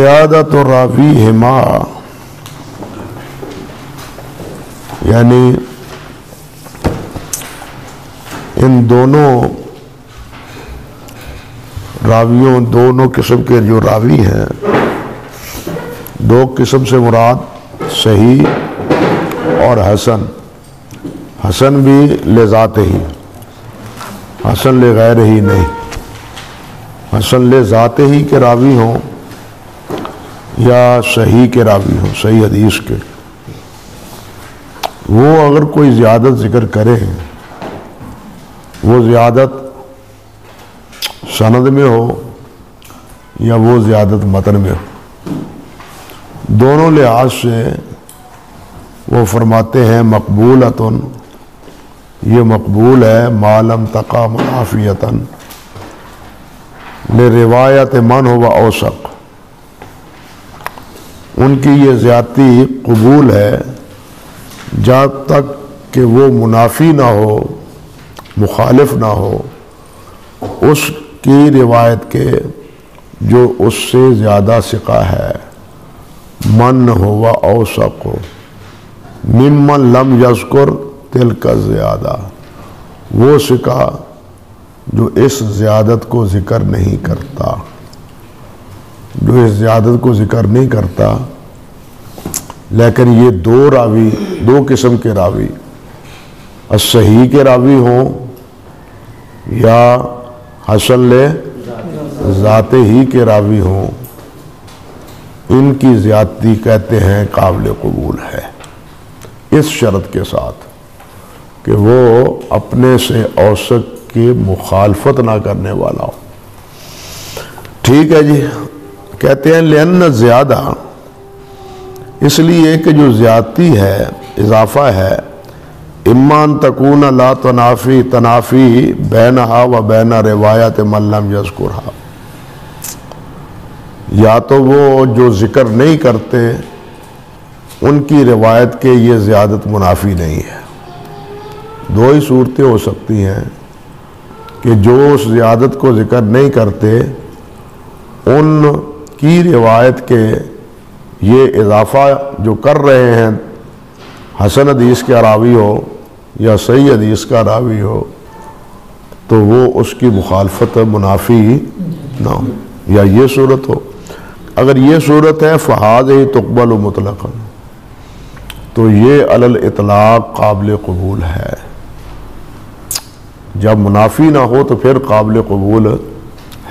زیادت راویہما، یعنی ان دونوں راویوں، دونوں قسم کے جو راوی ہیں، دو قسم سے مراد صحیح اور حسن. حسن بھی لذات ہی، حسن لغیر ہی نہیں. حسن لذات ہی کے راوی ہوں یا صحیح کے راوی ہوں، صحیح حدیث کے، وہ اگر کوئی زیادت ذکر کرے، وہ زیادت سند میں ہو یا وہ زیادت متن میں ہو، دونوں لحاظ سے وہ فرماتے ہیں مقبولۃن، یہ مقبول ہے، ما لم تقع منافیۃً لروایت من ہوا اوثق. ان کی یہ زیادتی قبول ہے جب تک کہ وہ منافی نہ ہو، مخالف نہ ہو اس کی روایت کے جو اس سے زیادہ ثقہ ہے. من ہوا اوثق ہو ممن لم یذکر تلک زیادہ، وہ ثقہ جو اس زیادت کو ذکر نہیں کرتا، جو اس زیادت کو ذکر نہیں کرتا. لیکن یہ دو راوی، دو قسم کے راوی، الصحیح کے راوی ہوں یا حسن لذات ہی کے راوی ہوں، ان کی زیادتی کہتے ہیں قابل قبول ہے، اس شرط کے ساتھ کہ وہ اپنے سے اوثق کی مخالفت نہ کرنے والا ہو. ٹھیک ہے جی. کہتے ہیں لأن زیادہ، اس لیے کہ جو زیادتی ہے، اضافہ ہے، اما ان تکون لا تنافی بینہا و بین روایت من لم یذکرہا، یا تو وہ جو ذکر نہیں کرتے ان کی روایت کے یہ زیادت منافی نہیں ہے. دو ہی صورتیں ہو سکتی ہیں کہ جو اس زیادت کو ذکر نہیں کرتے ان کی روایت کے یہ اضافہ جو کر رہے ہیں، حسن حدیث کا راوی ہو یا صحیح حدیث کا راوی ہو، تو وہ اس کی مخالفت منافی نہ ہو، یا یہ صورت ہو. اگر یہ صورت ہے فہذہ تقبل مطلقا، تو یہ علی الاطلاق قابل قبول ہے. جب منافی نہ ہو تو پھر قابل قبول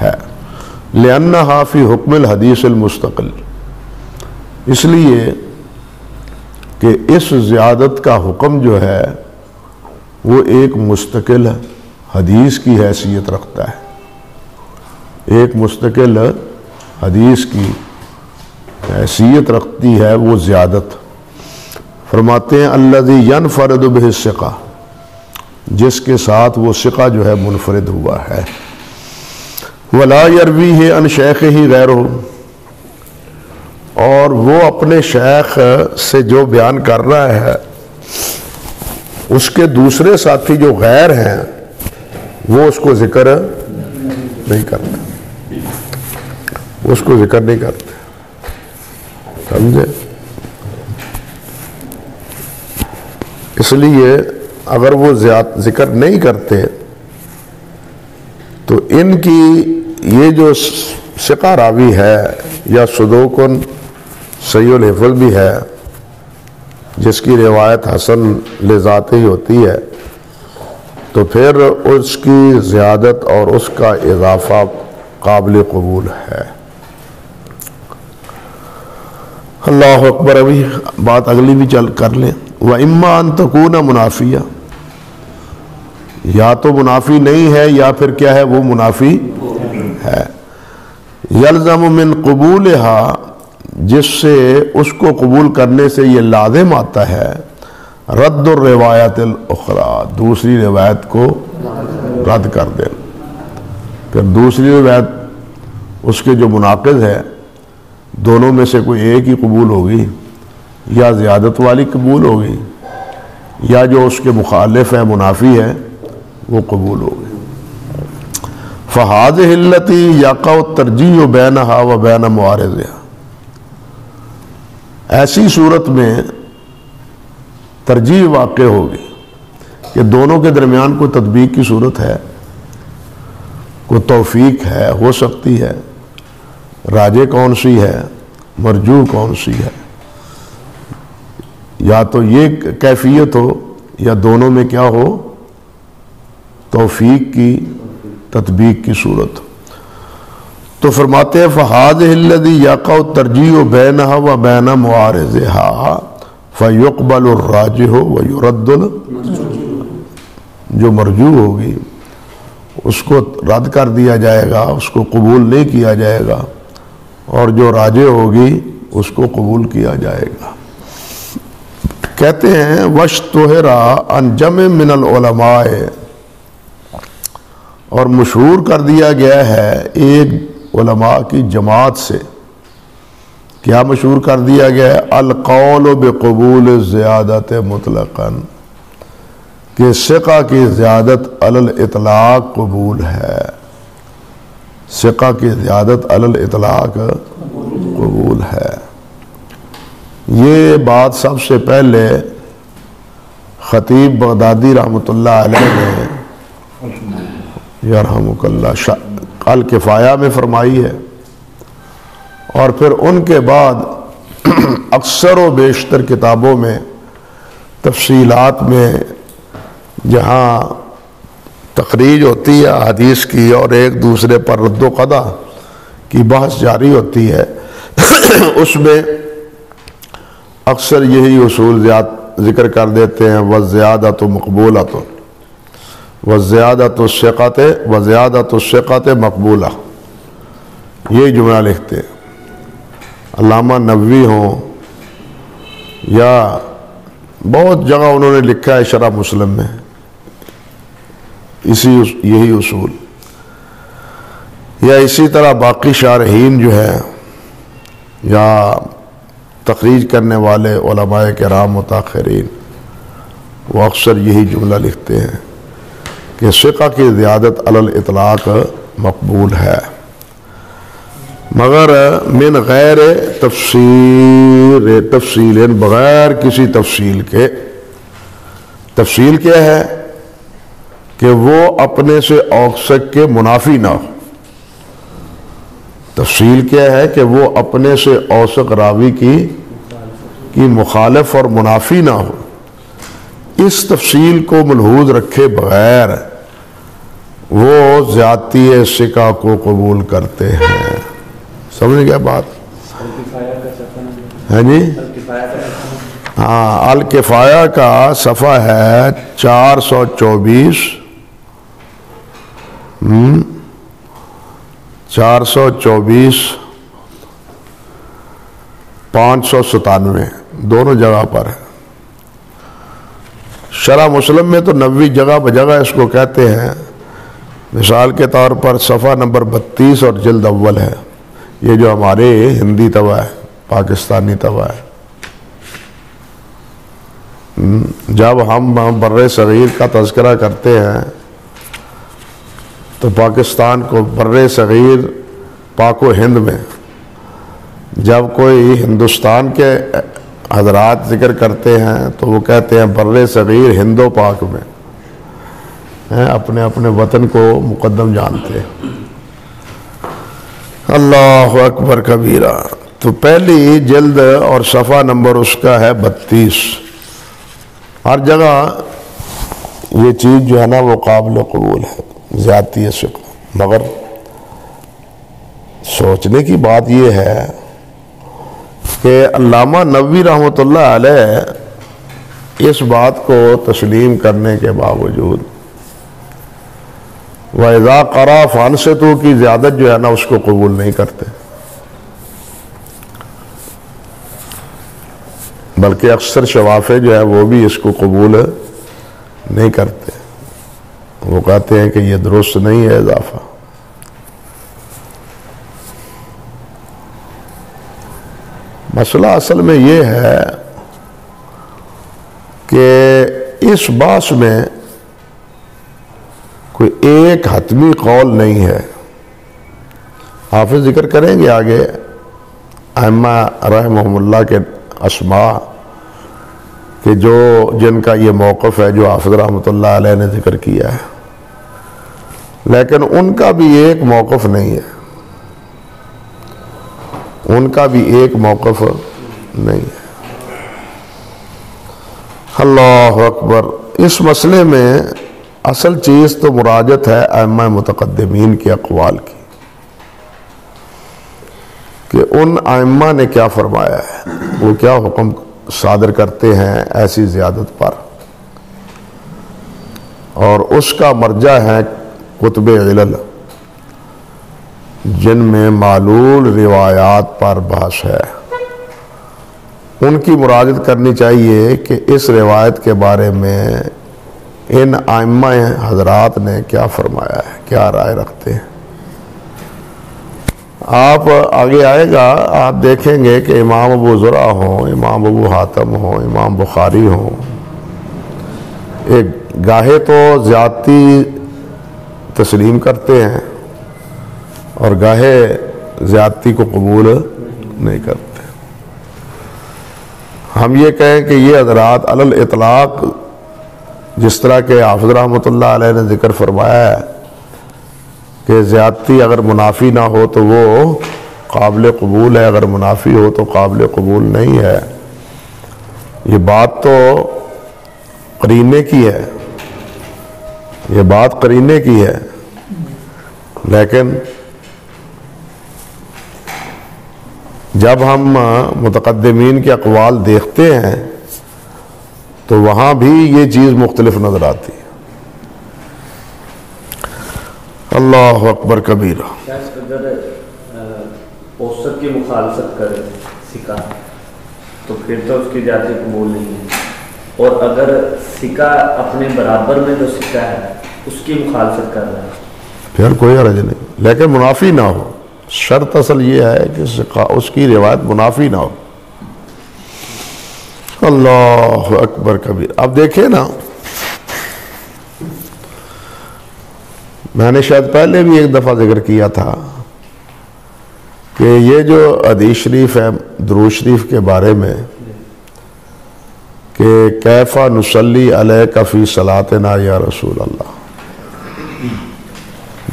ہے. لأنہا فی حکم الحدیث المستقل، اس لیے کہ اس زیادت کا حکم جو ہے وہ ایک مستقل حدیث کی حیثیت رکھتا ہے، ایک مستقل حدیث کی حیثیت رکھتی ہے وہ زیادت. فرماتے ہیں الذی ینفرد بہ الثقہ، جس کے ساتھ وہ ثقہ جو ہے منفرد ہوا ہے. ولا یرویہ عن شیخہ غیرہ، اور وہ اپنے شیخ سے جو بیان کر رہا ہے اس کے دوسرے ساتھی جو غیر ہیں وہ اس کو ذکر نہیں کرتے، اس کو ذکر نہیں کرتے. سمجھے؟ اس لیے اگر وہ ذکر نہیں کرتے تو ان کی یہ جو ثقہ راوی ہے یا صدوقن صحیح الحفظ بھی ہے، جس کی روایت حسن لذات ہی ہوتی ہے، تو پھر اس کی زیادت اور اس کا اضافہ قابل قبول ہے. اللہ اکبر. ابھی بات اگلی بھی چل کر لیں. وَإِمَّا أَن تَكُونَ مُنَافِيَةً، یا تو منافی نہیں ہے یا پھر کیا ہے، وہ منافی ہے. یلزم من قبولها، جس سے اس کو قبول کرنے سے یہ لازم آتا ہے رد الروایات الاخرى، دوسری روایت کو رد کر دیں. پھر دوسری روایت اس کے جو مناقض ہے، دونوں میں سے کوئی ایک ہی قبول ہوگی، یا زیادت والی قبول ہوگی، یا جو اس کے مخالف ہے، منافی ہے، وہ قبول ہوگی. فَهَذِهِ الَّتِي يَقَعُ التَّرْجِيحُ بَيْنَهَا وَبَيْنَ مُعَارِضِهَا، ایسی صورت میں ترجیح واقع ہوگی کہ دونوں کے درمیان کوئی تطبیق کی صورت ہے، کوئی توفیق ہے، ہو سکتی ہے، راجح کون سی ہے، مرجوح کون سی ہے، یا تو یہ کیفیت ہو یا دونوں میں کیا ہو، توفیق کی تطبیق کی صورت. تو فرماتے ہیں فَهَذِهِ الَّذِي يَقَعُ التَّرْجِيحُ بَيْنَهَا وَبَيْنَ مُعَارِضِهَا فَيُقْبَلُ الرَّاجِحُ وَيُرَدُّ جو مرجوح ہوگی اس کو رد کر دیا جائے گا، اس کو قبول نہیں کیا جائے گا، اور جو راجح ہوگی اس کو قبول کیا جائے گا. کہتے ہیں وَاشْتُهِرَ عَنْ جَمْعٍ مِّنَ الْعُلَمَاءِ، اور مشہور کر دیا گیا ہے ایک علماء کی جماعت سے. کیا مشہور کر دیا گیا ہے؟ القول بقبول الزیادت مطلقاً، کہ ثقہ کی زیادت علی الاطلاق قبول ہے. ثقہ کی زیادت علی الاطلاق قبول ہے. یہ بات سب سے پہلے خطیب بغدادی رحمۃ اللہ علیہ نے یرحمک اللہ الکفایہ میں فرمائی ہے، اور پھر ان کے بعد اکثر و بیشتر کتابوں میں تفصیلات میں جہاں تخریج ہوتی ہے حدیث کی اور ایک دوسرے پر رد و قضا کی بحث جاری ہوتی ہے، اس میں اکثر یہی اصول ذکر کر دیتے ہیں وَالزِّيَادَةُ مَقْبُولَةٌ وَالزِّيَادَةُ الثِّقَةِ وَزِيَادَةُ الثِّقَةِ مقبولہ، یہ جملہ لکھتے ہیں. علامہ نووی ہوں یا بہت جگہ انہوں نے لکھا ہے شرح مسلم میں یہی اصول، یا اسی طرح باقی شارحین جو ہے یا تخریج کرنے والے علماء کرام متاخرین، وہ اکثر یہی جملہ لکھتے ہیں کہ ثقہ کی زیادت علی الاطلاق مقبول ہے، مگر من غیر تفصیل بغیر کسی تفصیل کے. تفصیل کیا ہے؟ کہ وہ اپنے سے اوثق کے منافی نہ ہو. تفصیل کیا ہے؟ کہ وہ اپنے سے اوثق راوی کی مخالف اور منافی نہ ہو. اس تفصیل کو ملحوظ رکھے بغیر وہ زیادتی ثقہ کو قبول کرتے ہیں. سمجھ گیا بات؟ ہے جی؟ ہاں، الکفایہ کا صفحہ ہے 424 597 دونوں جگہ پر ہے. شرح مسلم میں تو 90 جگہ بجگہ اس کو کہتے ہیں. مثال کے طور پر صفحہ نمبر 32 اور جلد اول ہے، یہ جو ہمارے ہندی طبع ہے، پاکستانی طبع ہے. جب ہم بر صغیر کا تذکرہ کرتے ہیں تو پاکستان کو بر صغیر پاک و ہند میں، جب کوئی ہندوستان کے حضرات ذکر کرتے ہیں تو وہ کہتے ہیں بر صغیر ہند و پاک میں، اپنے اپنے وطن کو مقدم جانتے ہیں. اللہ اکبر کبیرہ. تو پہلی جلد اور صفحہ نمبر اس کا ہے 32. ہر جگہ یہ چیز جو ہے نا وہ قابل قبول ہے، زیادتی ثقہ. مگر سوچنے کی بات یہ ہے کہ علامہ نووی رحمۃ اللہ علیہ اس بات کو تسلیم کرنے کے باوجود وَإِذَا قَرَا فَانْصِتُوا کی زیادت جو ہے نا اس کو قبول نہیں کرتے، بلکہ اکثر شوافع جو ہے وہ بھی اس کو قبول نہیں کرتے. وہ کہتے ہیں کہ یہ درست نہیں ہے اضافہ. مسئلہ اصل میں یہ ہے کہ اس بحث میں کوئی ایک حتمی قول نہیں ہے. حافظ ذکر کریں گے آگے ائمہ رحمہم اللہ کے اسما کہ جن کا یہ موقف ہے جو حافظ رحمۃ اللہ علیہ نے ذکر کیا ہے، لیکن ان کا بھی ایک موقف نہیں ہے، ان کا بھی ایک موقف نہیں ہے۔ اللہ اکبر۔ اس مسئلے میں اصل چیز تو مراجعت ہے ائمہ متقدمین کے اقوال کی کہ ان ائمہ نے کیا فرمایا ہے، وہ کیا حکم صادر کرتے ہیں ایسی زیادت پر، اور اس کا مرجع ہے کتب علل جن میں معلول روایات پر بحث ہے۔ ان کی مراجعت کرنی چاہیے کہ اس روایت کے بارے میں ان ائمہ حضرات نے کیا فرمایا ہے، کیا رائے رکھتے ہیں۔ آپ آگے آئے گا، آپ دیکھیں گے کہ امام ابو زرع ہوں، امام ابو حاتم ہوں، امام بخاری ہوں، ایک گاہے تو زیادتی تسلیم کرتے ہیں اور گاہے زیادتی کو قبول نہیں کرتے۔ ہم یہ کہیں کہ یہ حضرات علی الاطلاق جس طرح کہ حافظ رحمۃ اللہ علیہ نے ذکر فرمایا ہے کہ زیادتی اگر منافی نہ ہو تو وہ قابل قبول ہے، اگر منافی ہو تو قابل قبول نہیں ہے، یہ بات تو قرینے کی ہے، یہ بات قرینے کی ہے، لیکن جب ہم متقدمین کے اقوال دیکھتے ہیں تو وہاں بھی یہ چیز مختلف نظر آتی ہے۔ اللہ اکبر کبیرہ۔ اگر اوسط کی مخالفت کرے سکہ تو پھر تو اس کی زیادتی قبول نہیں ہے، اور اگر سکہ اپنے برابر میں جو سکہ ہے اس کی مخالفت کر رہا ہے پھر کوئی حرج نہیں، لیکن منافی نہ ہو۔ شرط اصل یہ ہے کہ اس کی روایت منافی نہ ہو۔ اللہ اکبر کبیر۔ اب دیکھیں نا، میں نے شاید پہلے بھی ایک دفعہ ذکر کیا تھا کہ یہ جو حدیث شریف ہے درود شریف کے بارے میں کہ کیف نصلی علیک فی صلاتنا یا رسول اللہ،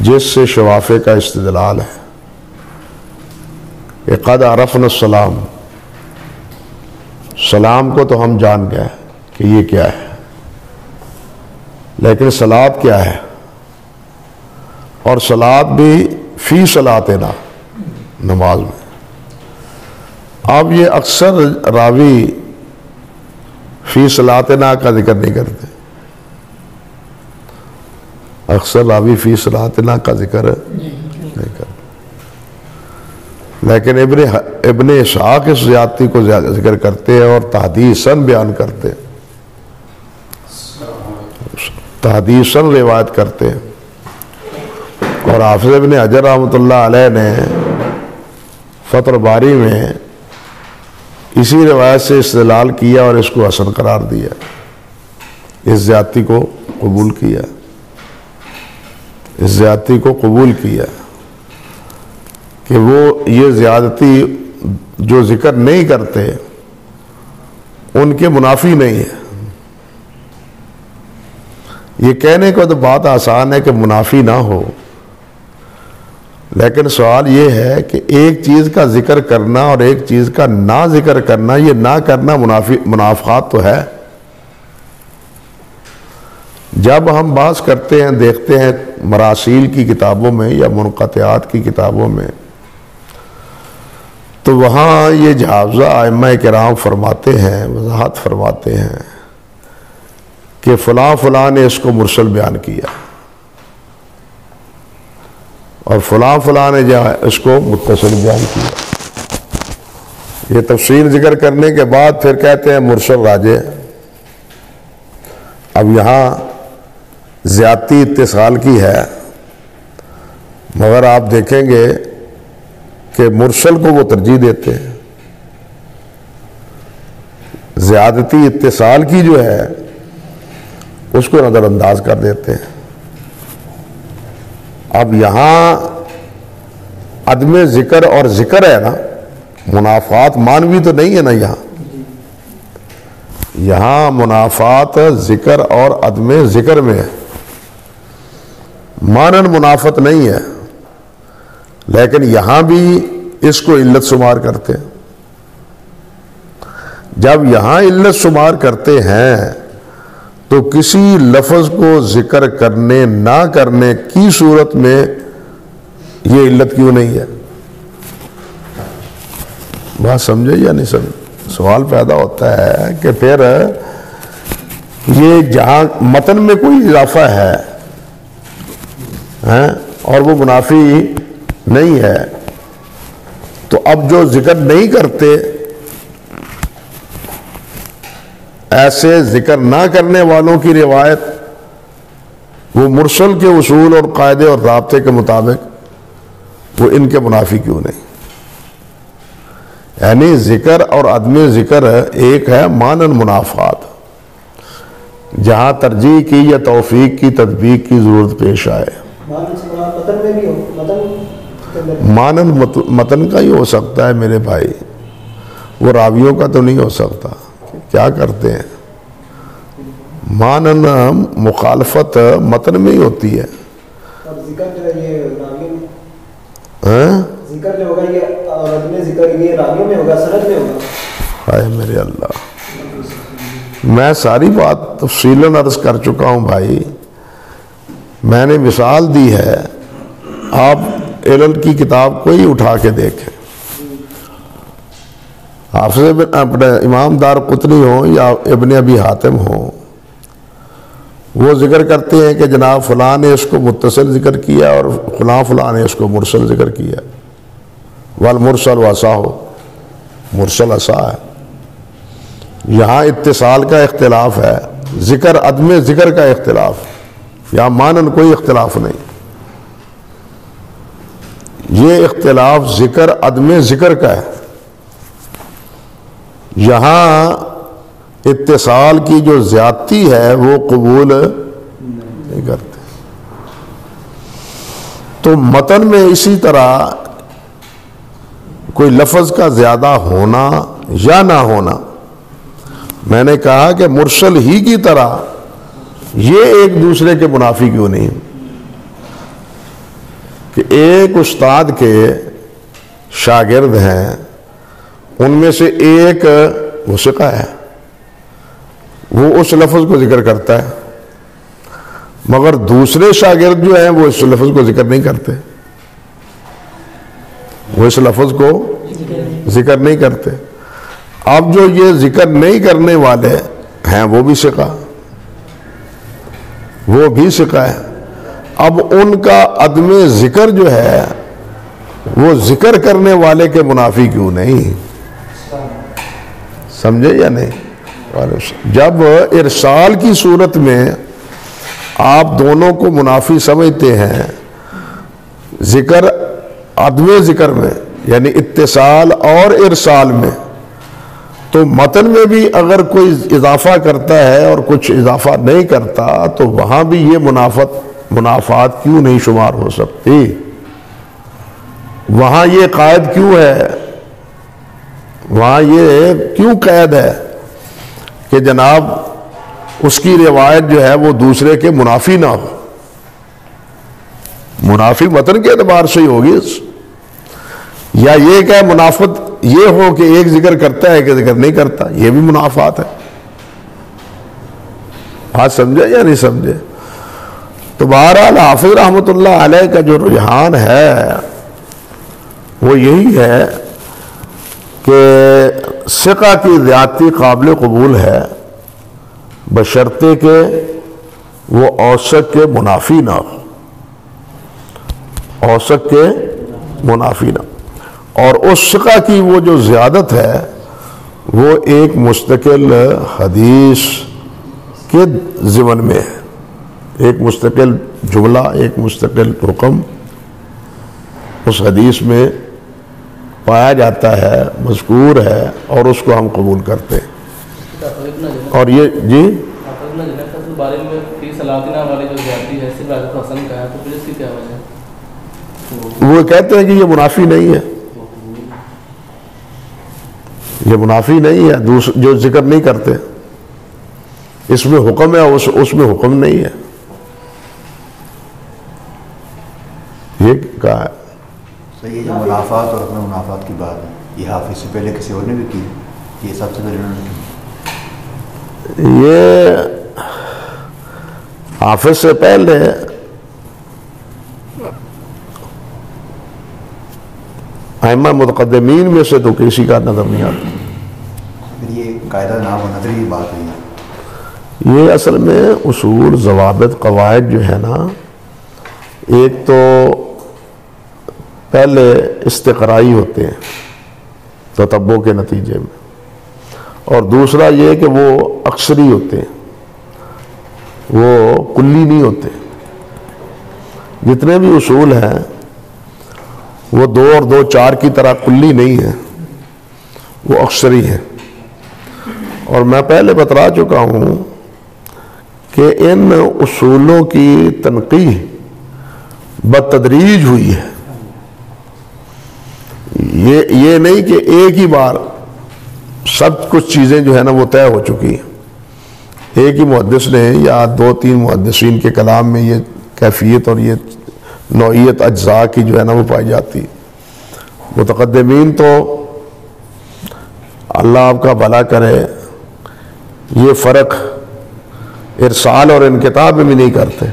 جس سے شوافے کا استدلال ہے کہ قد عرفنا السلام، سلام کو تو ہم جان گئے کہ یہ کیا ہے، لیکن صلات کیا ہے، اور صلات بھی فی صلاتنا، نماز میں۔ اب یہ اکثر راوی فی صلاتنا کا ذکر نہیں کرتے، اکثر راوی فی صلاتنا کا ذکر نہیں کرتے، لیکن ابن اسحاق اس زیادتی کو ذکر کرتے ہیں اور تحدیثاً بیان کرتے ہیں، تحدیثاً روایت کرتے ہیں۔ اور حافظ ابن حجر رحمۃ اللہ علیہ نے فتح الباری میں اسی روایت سے استدلال کیا اور اس کو حسن قرار دیا، اس زیادتی کو قبول کیا، اس زیادتی کو قبول کیا کہ وہ یہ زیادتی جو ذکر نہیں کرتے ان کے منافی نہیں ہے۔ یہ کہنے کو تو بات آسان ہے کہ منافی نہ ہو، لیکن سوال یہ ہے کہ ایک چیز کا ذکر کرنا اور ایک چیز کا نہ ذکر کرنا، یہ نہ کرنا منافقات تو ہے۔ جب ہم بحث کرتے ہیں، دیکھتے ہیں مراسیل کی کتابوں میں یا منقطعات کی کتابوں میں، تو وہاں یہ جہازہ ائمہ کرام فرماتے ہیں، وضاحت فرماتے ہیں کہ فلاں فلاں نے اس کو مرسل بیان کیا اور فلاں فلاں نے جو اس کو متصل بیان کیا۔ یہ تفصیل ذکر کرنے کے بعد پھر کہتے ہیں مرسل راجع۔ اب یہاں زیادتی اتصال کی ہے، مگر آپ دیکھیں گے کہ مرسل کو وہ ترجیح دیتے ہیں، زیادتی اتصال کی جو ہے اس کو نظر انداز کر دیتے ہیں۔ اب یہاں عدم ذکر اور ذکر ہے نا، منافات مانوی تو نہیں ہے نا یہاں، یہاں منافات ذکر اور عدم ذکر میں ہے، مانن منافت نہیں ہے، لیکن یہاں بھی اس کو علت شمار کرتے ہیں۔ جب یہاں علت شمار کرتے ہیں تو کسی لفظ کو ذکر کرنے نہ کرنے کی صورت میں یہ علت کیوں نہیں ہے؟ بات سمجھے یا نہیں سمجھے؟ سوال پیدا ہوتا ہے کہ پھر یہ جہاں متن میں کوئی اضافہ ہے اور وہ منافی نہیں ہے، تو اب جو ذکر نہیں کرتے ایسے ذکر نہ کرنے والوں کی روایت وہ مرسل کے اصول اور قاعدے اور ضابطے کے مطابق وہ ان کے منافی کیوں نہیں؟ یعنی ذکر اور عدم ذکر ایک ہے مانن منافات، جہاں ترجیح کی یا توفیق کی تطبیق کی ضرورت پیش آئے۔ مانن متن کا ہی ہو سکتا ہے میرے بھائی، وہ راویوں کا تو نہیں ہو سکتا۔ کیا کرتے ہیں؟ مانن مخالفت متن میں ہی ہوتی ہے، ذکر جو ہے یہ راویوں میں، ذکر جو ہوگا یہ عدم ذکر یہ راویوں میں ہوگا، سند میں ہوگا۔ ہائے میرے اللہ، میں ساری بات تفصیلاً عرض کر چکا ہوں بھائی، میں نے مثال دی ہے، آپ علل کی کتاب کو ہی اٹھا کے دیکھیں، حافظ اپنے امام دار قطنی ہوں یا ابن ابی حاتم ہوں، وہ ذکر کرتے ہیں کہ جناب فلاں نے اس کو متصل ذکر کیا اور فلاں نے اس کو مرسل ذکر کیا، والمرسل وصح، مرسل اصح ہے۔ یہاں اتصال کا اختلاف ہے، ذکر عدم ذکر کا اختلاف، یہاں مانن کوئی اختلاف نہیں۔ یہ اختلاف ذکر عدم ذکر کا ہے، یہاں اتصال کی جو زیادتی ہے وہ قبول نہیں کرتے۔ تو متن میں اسی طرح کوئی لفظ کا زیادہ ہونا یا نہ ہونا، میں نے کہا کہ مرسل ہی کی طرح یہ ایک دوسرے کے منافی کیوں نہیں، کہ ایک استاد کے شاگرد ہیں، ان میں سے ایک وہ ثقہ ہے، وہ اس لفظ کو ذکر کرتا ہے، مگر دوسرے شاگرد جو ہیں وہ اس لفظ کو ذکر نہیں کرتے، وہ اس لفظ کو ذکر نہیں کرتے۔ اب جو یہ ذکر نہیں کرنے والے ہیں وہ بھی ثقہ، وہ بھی ثقہ ہے، اب ان کا عدم ذکر جو ہے وہ ذکر کرنے والے کے منافی کیوں نہیں؟ سمجھے یا نہیں؟ جب ارسال کی صورت میں آپ دونوں کو منافی سمجھتے ہیں، ذکر عدم ذکر میں یعنی اتصال اور ارسال میں، تو متن میں بھی اگر کوئی اضافہ کرتا ہے اور کچھ اضافہ نہیں کرتا تو وہاں بھی یہ منافات کیوں نہیں شمار ہو سکتی؟ وہاں یہ قائد کیوں ہے، وہاں یہ کیوں قید ہے کہ جناب اس کی روایت جو ہے وہ دوسرے کے منافی نہ ہو؟ منافی متن کے اعتبار سے ہی ہوگی، یا یہ کہ منافت یہ ہو کہ ایک ذکر کرتا ہے کہ ذکر نہیں کرتا، یہ بھی منافات ہے۔ بات سمجھے یا نہیں سمجھے؟ تو بہرحال حافظ رحمۃ اللہ علیہ کا جو رجحان ہے وہ یہی ہے کہ ثقہ کی زیادتی قابل قبول ہے، بشرطے کہ وہ اوثق کے منافی نہ ہو، اوثق کے منافی نہ ہو۔ اور اس ثقہ کی وہ جو زیادت ہے وہ ایک مستقل حدیث کے ضمن میں ہے، ایک مستقل جملہ، ایک مستقل حکم اس حدیث میں پایا جاتا ہے، مذکور ہے، اور اس کو ہم قبول کرتے ہیں۔ اور یہ جی وہ کہتے ہیں کہ یہ منافی نہیں ہے، یہ منافی نہیں ہے، جو ذکر نہیں کرتے، اس میں حکم ہے، اس میں حکم نہیں ہے، یہ کہا ہے۔ صحیح ہے، جو منافعات اور اپنے منافعات کی بات ہے، یہ حافظ سے پہلے کسی اور نے بھی کی، یہ سب سے پہلے انہوں نے کی؟ یہ حافظ سے پہلے ائمہ متقدمین میں سے تو کسی کا نظر نہیں آتا۔ پھر یہ قاعدہ نام و نظری کی بات ہے، یہ اصل میں اصول، ضوابط، قواعد جو ہے نا، ایک تو پہلے استقرائی ہوتے ہیں تتبع کے نتیجے میں، اور دوسرا یہ کہ وہ اکثری ہوتے ہیں، وہ کلی نہیں ہوتے۔ جتنے بھی اصول ہیں وہ 2 اور 2 4 کی طرح کلی نہیں ہیں، وہ اکثری ہیں۔ اور میں پہلے بتلا چکا ہوں کہ ان اصولوں کی تنقیح بتدریج ہوئی ہے، یہ نہیں کہ ایک ہی بار سب کچھ چیزیں جو ہے نا وہ طے ہو چکی ہیں۔ ایک ہی محدث نے یا 2-3 محدثین کے کلام میں یہ کیفیت اور یہ نوعیت اجزاء کی جو ہے نا وہ پائی جاتی۔ متقدمین تو اللہ آپ کا بھلا کرے یہ فرق ارسال اور انقطاع میں بھی نہیں کرتے،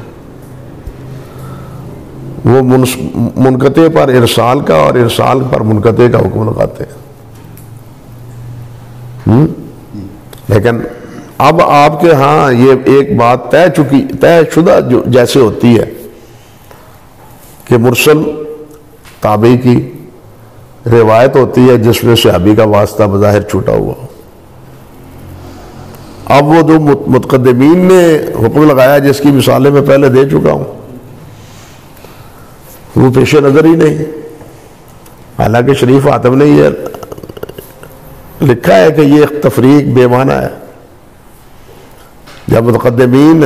وہ منقطع پر ارسال کا اور ارسال پر منقطع کا حکم لگاتے ہیں۔ لیکن اب آپ کے ہاں یہ ایک بات طے شدہ جیسے ہوتی ہے کہ مرسل تابعی کی روایت ہوتی ہے جس میں صحابی کا واسطہ بظاہر چھوٹا ہوا ہو۔ اب وہ جو متقدمین نے حکم لگایا جس کی مثالیں میں پہلے دے چکا ہوں، وہ پیش نظر ہی نہیں۔ حالانکہ شریف حاتم نے یہ لکھا ہے کہ یہ تفریق بے معنی ہے۔ جب متقدمین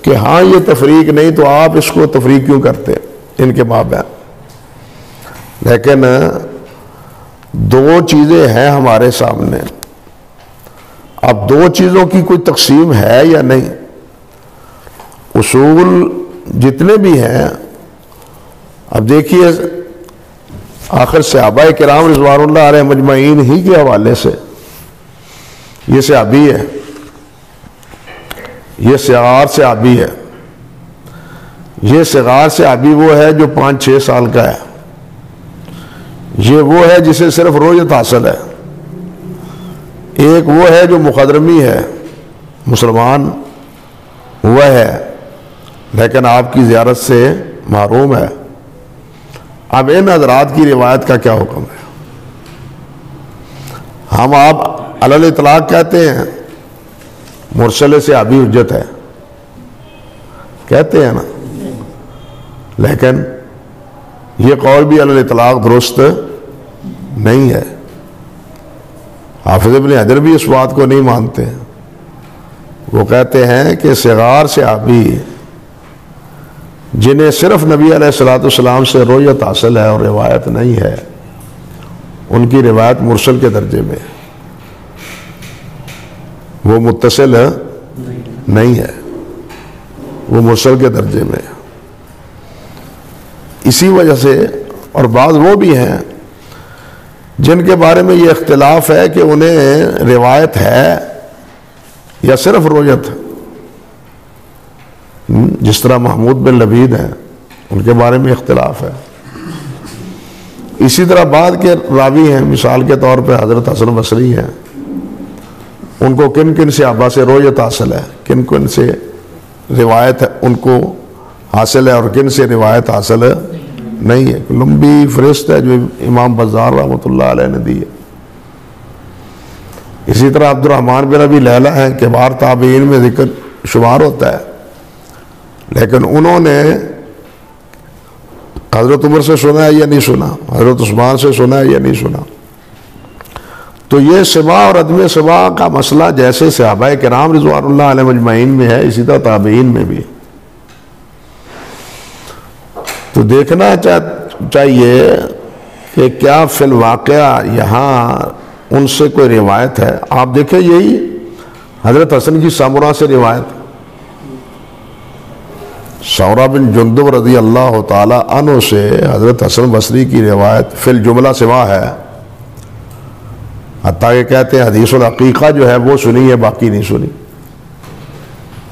کہ ہاں یہ تفریق نہیں تو آپ اس کو تفریق کیوں کرتے ان کے مابین؟ لیکن 2 چیزیں ہیں ہمارے سامنے، اب 2 چیزوں کی کوئی تقسیم ہے یا نہیں؟ اصول جتنے بھی ہیں، اب دیکھیے آخر صحابہ کرام رضوان اللہ علیہ مجمعین ہی کے حوالے سے یہ صحابی ہے، یہ صغار صحابی ہے۔ یہ صغار صحابی وہ ہے جو 5-6 سال کا ہے، یہ وہ ہے جسے صرف رویت حاصل ہے۔ ایک وہ ہے جو مخضرمی ہے، مسلمان ہوا ہے لیکن آپ کی زیارت سے محروم ہے۔ اب ان حضرات کی روایت کا کیا حکم ہے؟ ہم آپ علی الاطلاق کہتے ہیں مرسل صحابی حجت ہے، کہتے ہیں نا، لیکن یہ قول بھی علی الاطلاق درست نہیں ہے۔ حافظ ابن حجر بھی اس بات کو نہیں مانتے، وہ کہتے ہیں کہ صغار صحابی جنہیں صرف نبی علیہ السلام سے رویت حاصل ہے اور روایت نہیں ہے، ان کی روایت مرسل کے درجے میں، وہ متصل نہیں ہے، وہ مرسل کے درجے میں۔ اسی وجہ سے، اور بعض وہ بھی ہیں جن کے بارے میں یہ اختلاف ہے کہ انہیں روایت ہے یا صرف رویت، جس طرح محمود بن لبید ہیں، ان کے بارے میں اختلاف ہے۔ اسی طرح بعد کے راوی ہیں، مثال کے طور پہ حضرت حسن بصری ہیں، ان کو کن کن سے صحابہ سے رویت حاصل ہے، کن کن سے روایت ہے ان کو حاصل ہے اور کن سے روایت حاصل ہے نہیں ہے۔ لمبی فہرست ہے جو امام بزار رحمۃ اللہ علیہ نے دی ہے۔ اسی طرح عبد الرحمن بن ابی لیلہ ہیں، کبار تابعین میں ذکر شمار ہوتا ہے، لیکن انہوں نے حضرت عمر سے سنا ہے یا نہیں سنا، حضرت عثمان سے سنا ہے یا نہیں سنا۔ تو یہ سما اور عدم سما کا مسئلہ جیسے صحابہ کرام رضوان اللہ علیہ مجمعین میں ہے، اسی طرح تابعین میں بھی۔ تو دیکھنا چاہیے کہ کیا فی الواقعہ یہاں ان سے کوئی روایت ہے۔ آپ دیکھیں یہی حضرت حسن کی سامرا سے روایت، سورہ بن جندب رضی اللہ تعالی عنہ سے حضرت حسن بصری کی روایت فی الجملہ سوا ہے، حتیٰ کہ کہتے ہیں حدیث العقیقہ جو ہے وہ سنی ہے، باقی نہیں سنی۔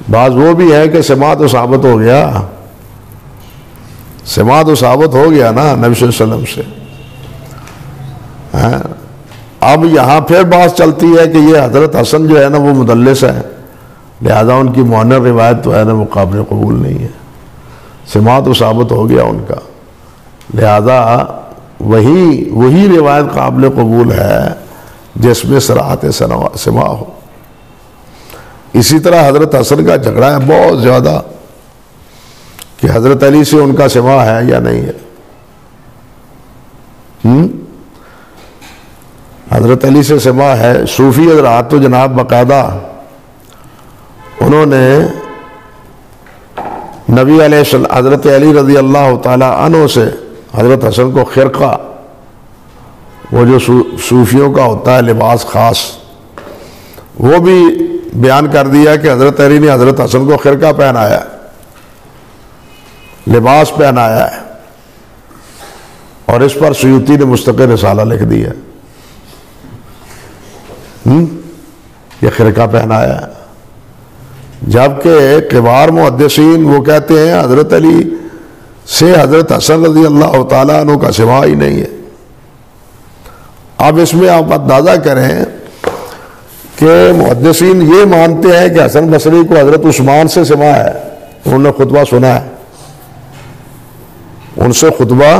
بعض وہ بھی ہے کہ سماعت و ثابت ہو گیا، سماعت و ثابت ہو گیا نا نبی صلی اللہ علیہ وسلم سے۔ اب یہاں پھر بات چلتی ہے کہ یہ حضرت حسن جو ہے نا وہ مدلس ہے، لہذا ان کی معنر روایت تو ہے نا وہ قابل قبول نہیں ہے، سماعت و ثابت ہو گیا ان کا، لہذا وہی روایت قابل قبول ہے جس میں صراحت سماع ہو۔ اسی طرح حضرت حسن کا جھگڑا ہے بہت زیادہ کہ حضرت علی سے ان کا سماع ہے یا نہیں ہے۔ حضرت علی سے سماع ہے، صوفی حضرات تو جناب باقاعدہ انہوں نے نبی علیہ السلام حضرت علی رضی اللہ تعالی عنہ سے حضرت حسن کو خرقہ، وہ جو صوفیوں کا ہوتا ہے لباس خاص، وہ بھی بیان کر دیا کہ حضرت علی نے حضرت حسن کو خرقہ پہنایا ہے، لباس پہنایا ہے، اور اس پر سیوطی نے مستقل رسالہ لکھ دیا، یہ خرقہ پہنایا ہے، جبکہ کبار محدثین وہ کہتے ہیں حضرت علی سے حضرت حسن رضی اللہ تعالیٰ عنہ کا سماع ہی نہیں ہے۔ اب اس میں آپ اندازہ کریں کہ محدثین یہ مانتے ہیں کہ حسن بصری کو حضرت عثمان سے سماع ہے، انہوں نے خطبہ سنا ہے، ان سے خطبہ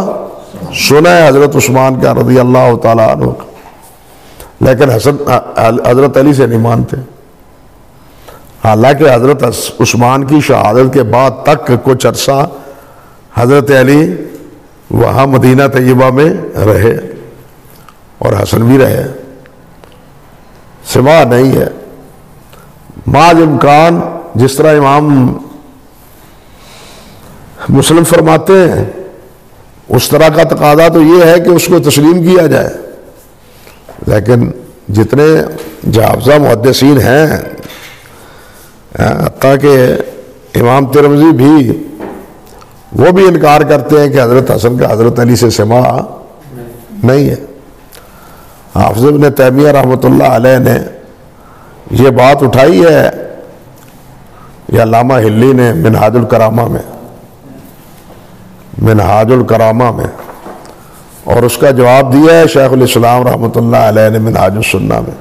سنا ہے حضرت عثمان کا رضی اللہ تعالیٰ عنہ کا، لیکن حضرت علی سے نہیں مانتے، حالانکہ حضرت عثمان کی شہادت کے بعد تک کچھ عرصہ حضرت علی وہاں مدینہ طیبہ میں رہے اور حسن بھی رہے، سماع نہیں ہے۔ بعض امکان جس طرح امام مسلم فرماتے ہیں اس طرح کا تقاضا تو یہ ہے کہ اس کو تسلیم کیا جائے، لیکن جتنے جابزہ محدثین ہیں حتیٰ کہ امام ترمذی بھی وہ بھی انکار کرتے ہیں کہ حضرت حسن کا حضرت علی سے سماع نہیں ہے۔ حافظ ابن تیمیہ رحمۃ اللہ علیہ نے یہ بات اٹھائی ہے، یا علامہ ہلی نے منہاج الکرامہ میں، اور اس کا جواب دیا ہے شیخ الاسلام رحمۃ اللہ علیہ نے منہاج السنہ میں،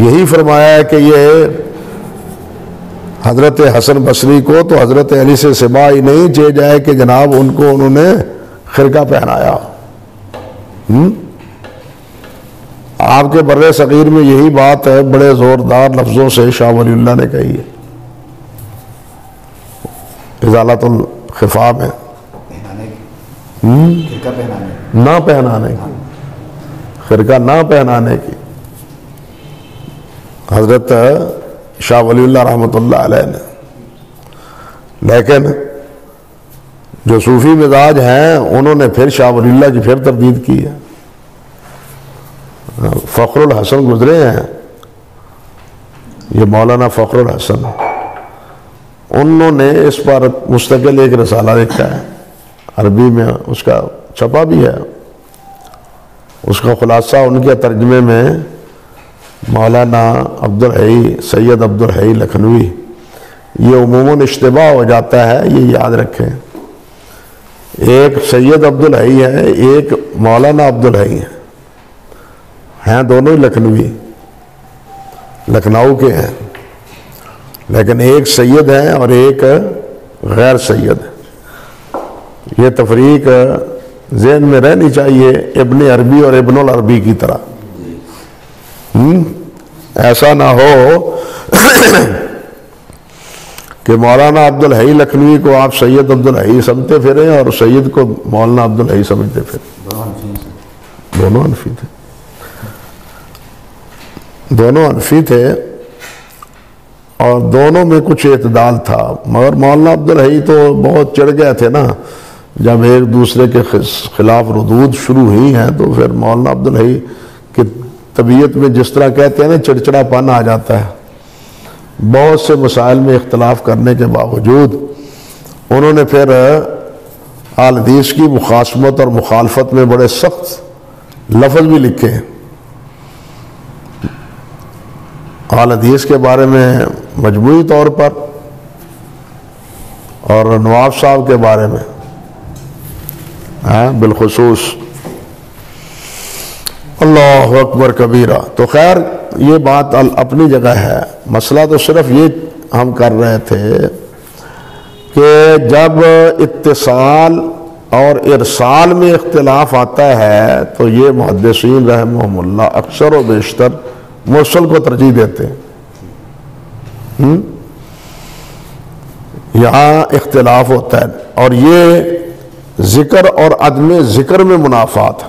یہی فرمایا ہے کہ یہ حضرت حسن بصری کو تو حضرت علی سے سماع ہی نہیں چاہے جائے کہ جناب ان کو انہوں نے خرقہ پہنایا۔ آپ کے بر صغیر میں یہی بات ہے بڑے زوردار لفظوں سے شاہ ولی اللہ نے کہی ہے ازالۃ الخفا میں، نہ پہنانے کی، خرقہ نہ پہنانے کی، حضرت شاہ ولی اللہ رحمۃ اللہ علیہ نے۔ لیکن جو صوفی مزاج ہیں انہوں نے پھر شاہ ولی اللہ کی پھر تردید کی ہے۔ فخر الحسن گزرے ہیں، یہ مولانا فخر الحسن، انہوں نے اس پر مستقل ایک رسالہ لکھا ہے، عربی میں اس کا چھپا بھی ہے، اس کا خلاصہ ان کے ترجمے میں مولانا عبدالحی سید عبدالحی لکھنوی، یہ عموماً اشتباہ ہو جاتا ہے، یہ یاد رکھیں، ایک سید عبدالحی ہے ایک مولانا عبدالحی ہیں دونوں ہی لکھنوی، لکھنؤ کے ہیں، لیکن ایک سید ہیں اور ایک غیر سید ہے۔ یہ تفریق ذہن میں رہنی چاہیے ابن عربی اور ابن العربی کی طرح، ایسا نہ ہو کہ مولانا عبدالحی لکھنوی کو آپ سید عبدالحی سمجھتے پھریں اور سید کو مولانا عبدالحی سمجھتے پھریں، دونوں انفی تھے، دونوں انفی تھے اور دونوں میں کچھ اعتدال تھا، مگر مولانا عبدالحی تو بہت چڑھ گئے تھے نا، جب ایک دوسرے کے خلاف ردود شروع ہوئی ہیں تو پھر مولانا عبدالحی کی طبیعت میں جس طرح کہتے ہیں نا چڑچڑا پن آ جاتا ہے، بہت سے مسائل میں اختلاف کرنے کے باوجود انہوں نے پھر اہل حدیث کی مخاصمت اور مخالفت میں بڑے سخت لفظ بھی لکھے ہیں۔ اہل حدیث کے بارے میں مجموعی طور پر اور نواب صاحب کے بارے میں بالخصوص۔ اللہ اکبر کبیرہ۔ تو خیر یہ بات اپنی جگہ ہے، مسئلہ تو صرف یہ ہم کر رہے تھے کہ جب اتصال اور ارسال میں اختلاف آتا ہے تو یہ محدثین رحمہم اللہ اکثر و بیشتر مرسل کو ترجیح دیتے ہیں۔ یہاں اختلاف ہوتا ہے اور یہ ذکر اور عدم ذکر میں منافات ہے،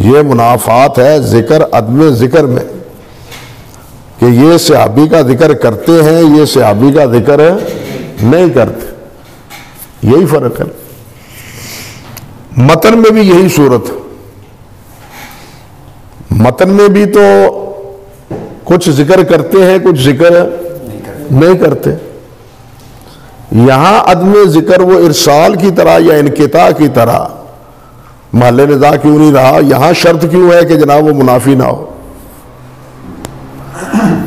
یہ منافات ہے ذکر عدم ذکر میں، کہ یہ صحابی کا ذکر کرتے ہیں، یہ صحابی کا ذکر نہیں کرتے، یہی فرق ہے۔ متن میں بھی یہی صورت، متن میں بھی تو کچھ ذکر کرتے ہیں کچھ ذکر نہیں کرتے۔ یہاں عدم ذکر وہ ارسال کی طرح یا انقطاع کی طرح محل نزاع کیوں نہیں رہا؟ یہاں شرط کیوں ہے کہ جناب وہ منافی نہ ہو؟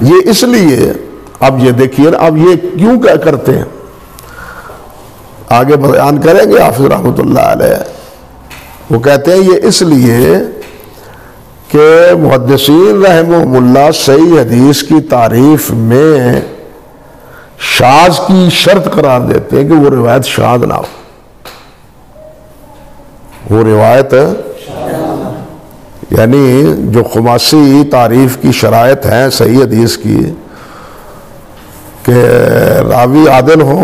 یہ اس لیے، اب یہ دیکھیے اب یہ کیوں کیا کرتے ہیں، آگے بیان کریں گے حافظ رحمۃ اللہ علیہ۔ وہ کہتے ہیں یہ اس لیے کہ محدثین رحمہم اللہ صحیح حدیث کی تعریف میں شاذ کی شرط قرار دیتے ہیں کہ وہ روایت شاذ نہ ہو، وہ روایت یعنی جو خماسی تعریف کی شرائط ہیں صحیح حدیث کی کہ راوی عادل ہو،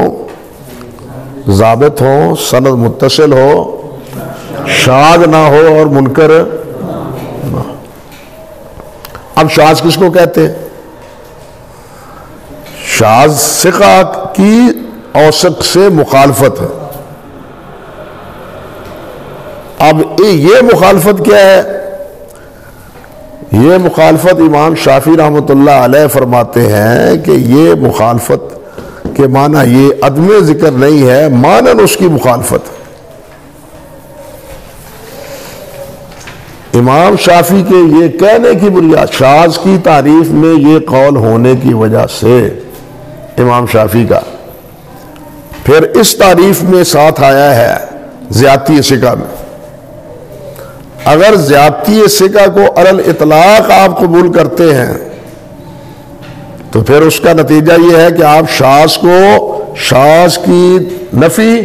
ضابط ہو، سند متصل ہو، شاذ نہ ہو اور منکر نہ ہو۔ اب شاذ کس کو کہتے ہیں؟ شاذ ثقہ کی اوثق سے مخالفت ہے۔ اب یہ مخالفت کیا ہے؟ یہ مخالفت امام شافعی رحمۃ اللہ علیہ فرماتے ہیں کہ یہ مخالفت کے معنی یہ عدم ذکر نہیں ہے، معنی اس کی مخالفت۔ امام شافعی کے یہ کہنے کی بنیاد، شاذ کی تعریف میں یہ قول ہونے کی وجہ سے امام شافعی کا پھر اس تعریف میں ساتھ آیا ہے زیادتی ثقہ میں۔ اگر زیادتی ثقہ کو علی الاطلاق آپ قبول کرتے ہیں تو پھر اس کا نتیجہ یہ ہے کہ آپ شاذ کو، شاذ کی نفی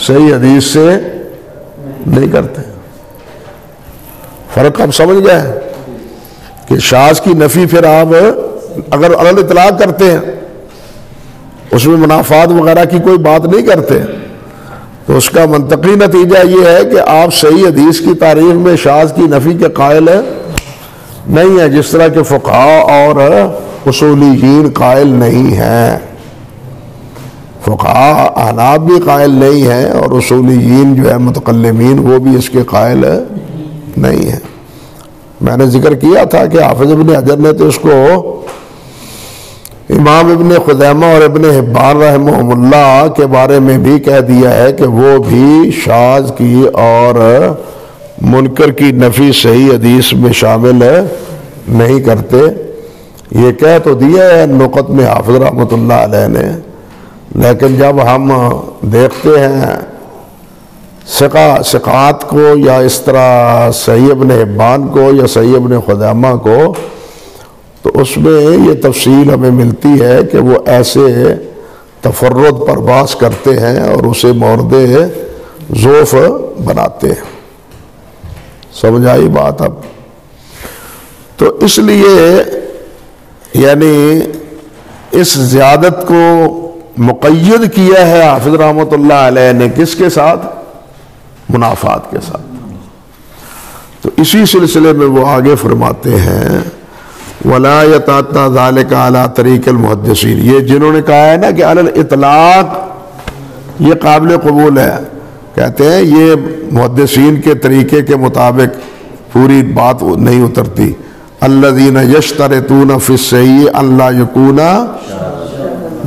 صحیح حدیث سے نہیں کرتے۔ فرق آپ سمجھ گئے کہ شاذ کی نفی پھر آپ اگر علی الاطلاق کرتے ہیں، اس میں منافات وغیرہ کی کوئی بات نہیں کرتے، تو اس کا منطقی نتیجہ یہ ہے کہ آپ صحیح حدیث کی تعریف میں شاذ کی نفی کے قائل نہیں ہیں، جس طرح کے فقہاء اور اصولیین قائل نہیں ہیں۔ فقہاء احناف بھی قائل نہیں ہیں اور اصولیین جو ہے متکلمین وہ بھی اس کے قائل نہیں ہیں۔ میں نے ذکر کیا تھا کہ حافظ ابن حجر نے تو اس کو امام ابن خزیمہ اور ابن حبان رحمہم اللہ کے بارے میں بھی کہہ دیا ہے کہ وہ بھی شاذ کی اور منکر کی نفی صحیح حدیث میں شامل نہیں کرتے۔ یہ کہہ تو دیا ہے نقط میں حافظ رحمۃ اللہ علیہ نے، لیکن جب ہم دیکھتے ہیں ثقات کو یا اس طرح صحیح ابن حبان کو یا صحیح ابن خزیمہ کو، تو اس میں یہ تفصیل ہمیں ملتی ہے کہ وہ ایسے تفرد پر بحث کرتے ہیں اور اسے مورد ضعف بناتے ہیں۔ سمجھ آئی بات اب؟ تو اس لیے یعنی اس زیادت کو مقید کیا ہے حافظ رحمۃ اللہ علیہ نے کس کے ساتھ؟ منافات کے ساتھ۔ تو اسی سلسلے میں وہ آگے فرماتے ہیں وَلَا يَتَعَتَّى ذَلِكَ عَلَى طَرِيقِ الْمُحَدِّثِينَ، یہ جنہوں نے کہا ہے نا کہ علی الاطلاق یہ قابل قبول ہے، کہتے ہیں یہ محدثین کے طریقے کے مطابق پوری بات نہیں اترتی، الذین یشترطون فی الصحیح ان لا یکون،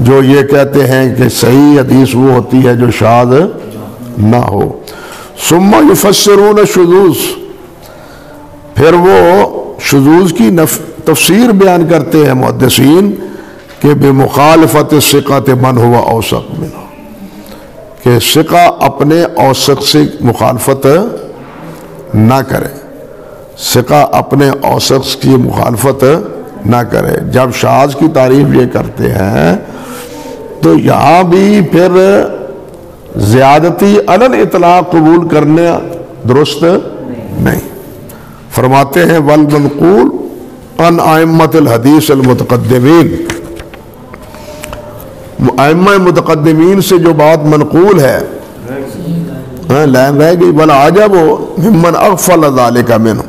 جو یہ کہتے ہیں کہ صحیح حدیث وہ ہوتی ہے جو شاذ نہ ہو. ثم یفسرون الشذوذ، پھر وہ شذوذ کی تفسیر بیان کرتے ہیں محدثین کہ بمخالفت الثقۃ من هو اوثق منہ، کہ ثقہ اپنے اوثق سے مخالفت نہ کرے، ثقہ اپنے اوثق کی مخالفت نہ کرے. جب شاذ کی تعریف یہ کرتے ہیں تو یہاں بھی پھر زیادتی علی الاطلاق قبول کرنا درست نہیں. فرماتے ہیں والمنقول عن ائمۃ الحدیث المتقدمین، ائمہ متقدمین سے جو بات منقول ہے لائن رہ گئی، والعجب ممن اغفل ذلک منہ،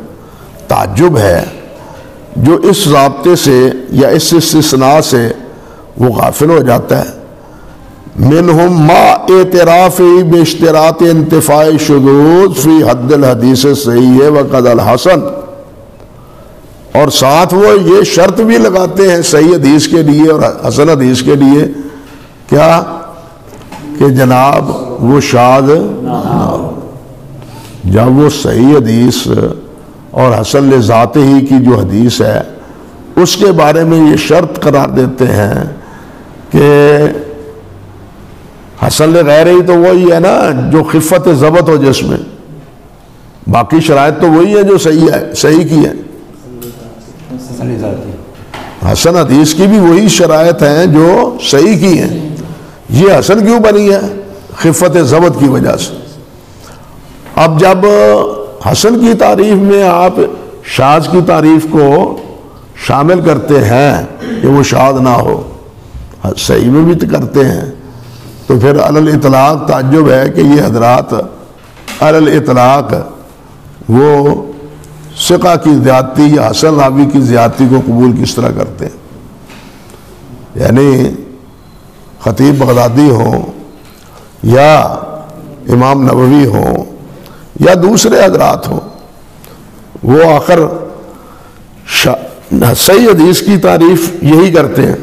تعجب ہے جو اس ضابطے سے یا اس استثناء سے وہ غافل ہو جاتا ہے. منہم ما اعتراف باشتراط انتفاع شذوذ فی حد الحدیث الصحیح وقد الحسن، اور ساتھ وہ یہ شرط بھی لگاتے ہیں صحیح حدیث کے لیے اور حسن حدیث کے لیے کیا کہ جناب وہ شاذ نہ ہو. جب وہ صحیح حدیث اور حسن لذات ہی کی جو حدیث ہے اس کے بارے میں یہ شرط قرار دیتے ہیں کہ حسن لغیر ہی تو وہی ہے نا جو خفت ضبط ہو جس میں، باقی شرائط تو وہی ہے جو صحیح ہے، صحیح کی ہے. حسن حدیث کی بھی وہی شرائط ہیں جو صحیح کی ہیں. یہ حسن کیوں بنی ہے؟ خفت ضبط کی وجہ سے. اب جب حسن کی تعریف میں آپ شاذ کی تعریف کو شامل کرتے ہیں کہ وہ شاذ نہ ہو، صحیح میں بھی تو کرتے ہیں، تو پھر علی الاطلاق تعجب ہے کہ یہ حضرات علی الاطلاق وہ ثقہ کی زیادتی یا حسن راوی کی زیادتی کو قبول کس طرح کرتے ہیں. یعنی خطیب بغدادی ہوں یا امام نووی ہوں یا دوسرے حضرات ہوں، وہ آخر صحیح حدیث کی تعریف یہی کرتے ہیں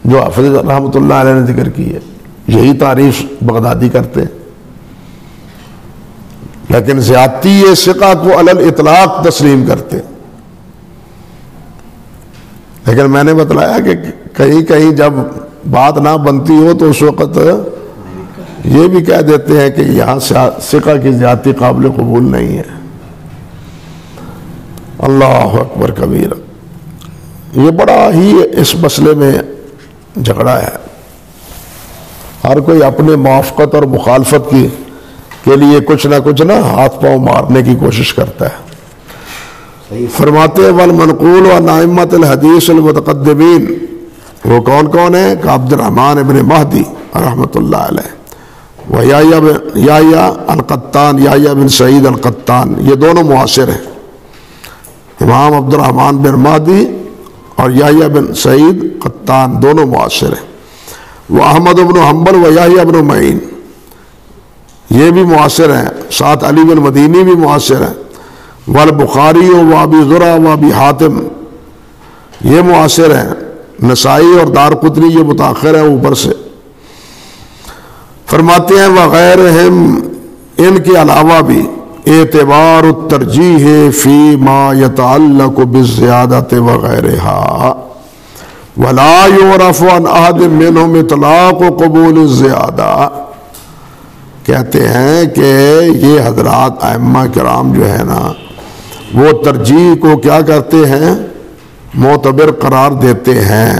جو حافظ رحمۃ اللہ علیہ نے ذکر کی ہے، یہی تعریف بغدادی کرتے ہیں، لیکن زیادتی ثقہ کو علی الاطلاق تسلیم کرتے ہیں. لیکن میں نے بتلایا کہ کہیں کہیں جب بات نہ بنتی ہو تو اس وقت یہ بھی کہہ دیتے ہیں کہ یہاں ثقہ کی زیادتی قابل قبول نہیں ہے. اللہ اکبر کبیر. یہ بڑا ہی اس مسئلے میں جھگڑا ہے. ہر کوئی اپنے موافقت اور مخالفت کے لیے کچھ نہ کچھ ہاتھ پاؤں مارنے کی کوشش کرتا ہے. فرماتے والمنقول و ائمۃ الحدیث المتقدمین، وہ کون ہیں کہ عبد الرحمن ابن مہدی رحمۃ اللہ علیہ و یحییٰ القطان، یحییٰ بن سعید القطان، یہ دونوں معاصر ہیں. امام عبد الرحمن بن مہدی اور یحییٰ بن سعید قطان دونوں معاصر ہیں. وہ احمد بن حنبل و یحییٰ بن معین، یہ بھی معاصر ہیں. ساتھ علی بن مدینی بھی معاصر ہیں. والبخاری و ابی زرع و ابی حاتم، یہ معاصر ہیں. نسائی اور دارقطنی یہ متاخر ہیں اوپر سے. فرماتے ہیں وغیرہم، ان کے علاوہ بھی اعتبار الترجیح فی ما یتعلق بالزیادۃ وغیرہا ولا یعرف عن احد منہم اطلاق قبول الزیادہ. کہتے ہیں کہ یہ حضرات ائمہ کرام جو ہے نا وہ ترجیح کو کیا کرتے ہیں؟ معتبر قرار دیتے ہیں،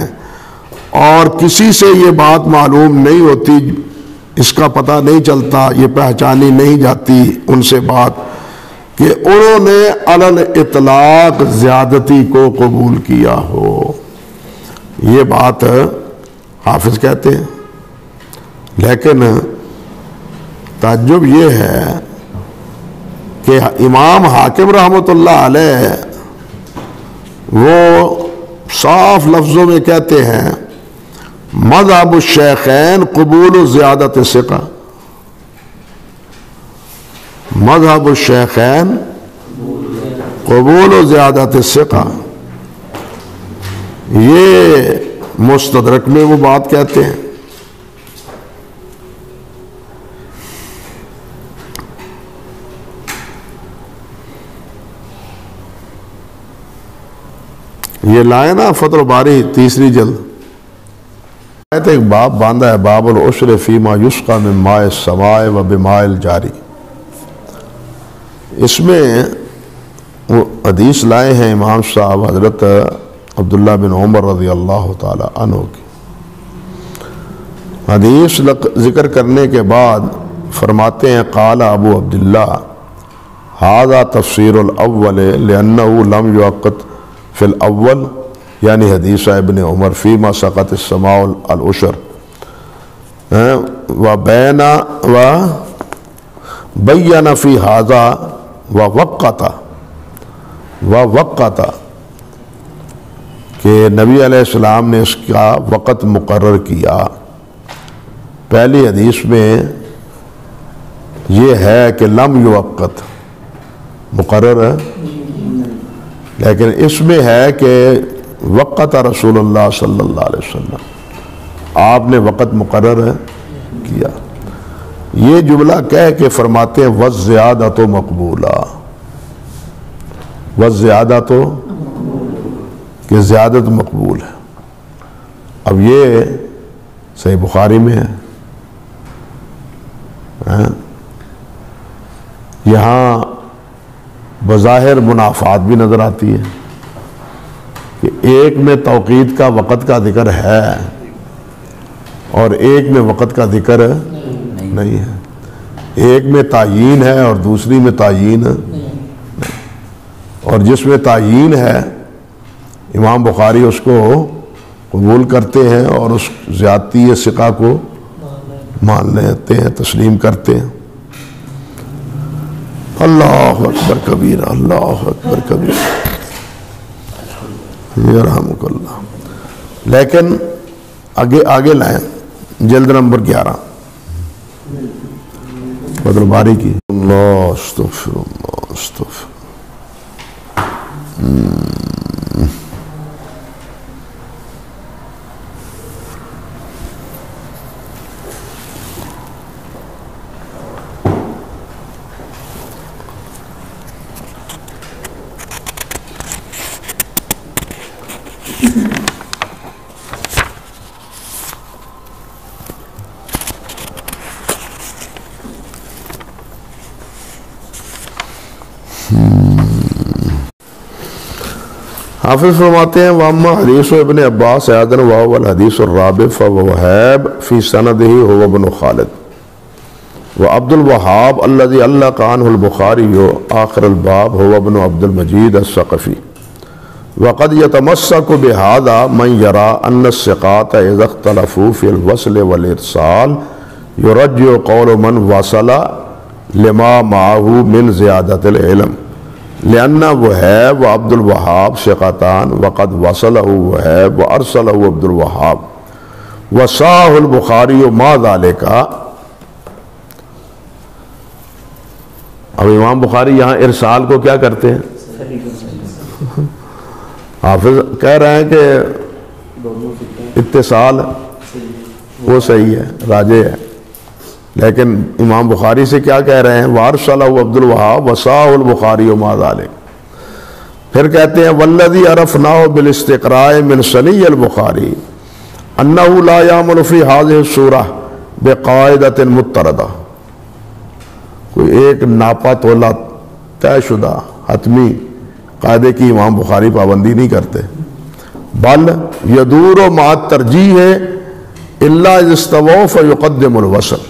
اور کسی سے یہ بات معلوم نہیں ہوتی، اس کا پتہ نہیں چلتا، یہ پہچانی نہیں جاتی ان سے بات کہ انہوں نے علی الاطلاق زیادتی کو قبول کیا ہو. یہ بات حافظ کہتے ہیں. لیکن تعجب یہ ہے کہ امام حاکم رحمۃ اللہ علیہ وہ صاف لفظوں میں کہتے ہیں مذہب الشیخین قبول زیادت ثقہ. مذہب الشیخین قبول زیادت ثقہ. یہ مستدرک میں وہ بات کہتے ہیں. یہ لائے نا فتح الباری تیسری جلد، ایک باب باندھا ہے، باب العشر فیما یسقى من ماء السماء و بماء الجاری. اس میں وہ حدیث لائے ہیں امام صاحب حضرت عبداللہ بن عمر رضی اللہ تعالی عنہ کی. حدیث ذکر کرنے کے بعد فرماتے ہیں قال ابو عبداللہ ھذا تفسیر الاول لانہ لم یعقد فی الاول، یعنی حدیث ابن عمر فیما سقط السماء العشر وبین فی ھذا ووقت کہ نبی علیہ السلام نے اس کا وقت مقرر کیا. پہلی حدیث میں یہ ہے کہ لم یوقت مقرر ہے، لیکن اس میں ہے کہ وقت رسول اللہ صلی اللہ علیہ وسلم، آپ نے وقت مقرر کیا. یہ جملہ کہہ کے فرماتے ہیں وَالزِّیَادَةُ مَقْبُولَةٌ، وَالزِّیَادَةُ کہ زیادت مقبول ہے. اب یہ صحیح بخاری میں ہے. یہاں بظاہر منافات بھی نظر آتی ہے کہ ایک میں توقید کا وقت کا ذکر ہے اور ایک میں وقت کا ذکر نہیں ہے. ایک میں تعیین ہے اور دوسری میں تعیین نہیں. اور جس میں تعیین ہے امام بخاری اس کو قبول کرتے ہیں اور اس زیادتی ثقہ کو مان لیتے ہیں، تسلیم کرتے ہیں. اللہ اکبر کبیرہ، اللہ اکبر کبیرہ، یرحمک اللہ. لیکن آگے لائیں جلد نمبر 11 فتح الباری کی. اللہ استغفر اللہ استغفر. حافظ فرماتے ہیں وَأَمَّا حدیث ابن عباس ایضاً وَهُوَ الْحَدِيثُ الرَّابِعُ فَوَهَابٌ فِي سَنَدِهِ هُوَ ابن خالد وعبد الوهاب الذي علق عنه البخاري آخر الباب هو ابن عبد المجيد الثقفي. وقد يتمسك بهذا من يرى أن الثقات إذا اختلفوا في الوصل والإرسال يرجع قول من وصل لما معه من زيادة العلم لأن وهاب وعبد الوهاب ثقتان وقد وصله وهاب وأرسله عبد الوهاب وصاه البخاري ما ذلك. اب امام بخاری یہاں ارسال کو کیا کرتے ہیں؟ حافظ کہہ رہے ہیں کہ اتصال وہ صحیح ہے، راجح ہے، لیکن امام بخاری سے کیا کہہ رہے ہیں؟ وارسلہ عبد الوہاب وصاہ البخاری وما ذلک. پھر کہتے ہیں والذی عرفناہ بالاستقراء من سنی البخاری انہ لا یعمل فی هذه السورة بقاعدۃ مضطردہ. کوئی ایک ناپا تولا طے شدہ حتمی قاعدے کی امام بخاری پابندی نہیں کرتے. بل یدور مع الترجیح الا اذا استووا فیقدم الوصل.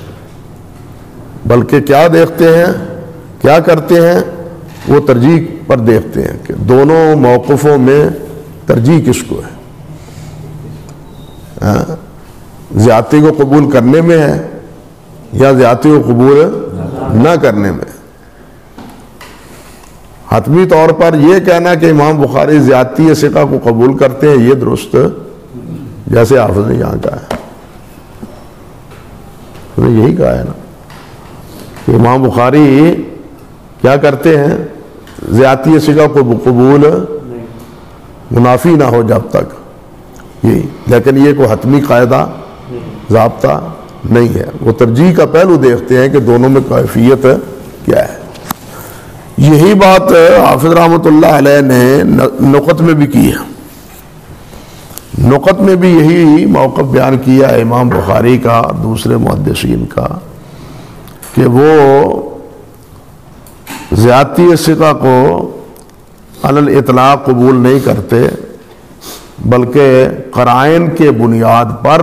بلکہ کیا دیکھتے ہیں، کیا کرتے ہیں؟ وہ ترجیح پر دیکھتے ہیں کہ دونوں موقفوں میں ترجیح کس کو ہے. زیادتی کو قبول کرنے میں ہے یا زیادتی کو قبول نہ کرنے میں. حتمی طور پر یہ کہنا کہ امام بخاری زیادتی ثقہ کو قبول کرتے ہیں یہ درست جیسے حافظ نے یہاں کہا ہے. انہوں نے یہی کہا ہے نا کہ امام بخاری کیا کرتے ہیں؟ زیادتی ثقہ کو قبول منافی نہ ہو جب تک یہی، لیکن یہ کوئی حتمی قاعدہ ضابطہ نہیں ہے. وہ ترجیح کا پہلو دیکھتے ہیں کہ دونوں میں کیفیت کیا ہے. یہی بات حافظ رحمۃ اللہ علیہ نے نقط میں بھی کی ہے. نقط میں بھی یہی موقف بیان کیا ہے امام بخاری کا اور دوسرے محدثین کا کہ وہ زیادتی ثقہ کو علی الاطلاق قبول نہیں کرتے، بلکہ قرائن کے بنیاد پر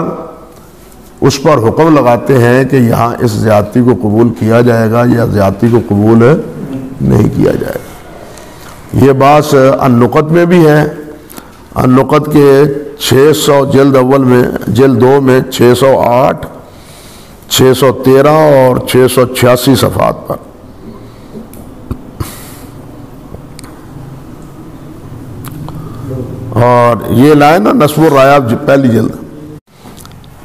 اس پر حکم لگاتے ہیں کہ یہاں اس زیادتی کو قبول کیا جائے گا یا زیادتی کو قبول نہیں کیا جائے گا. یہ بات النقط میں بھی ہے. النقط کے 600 جلد اول میں، جلد 2 میں 608، 613 اور 686 صفحات پر. اور یہ لائن نا نصب الرایات پہلی جلد.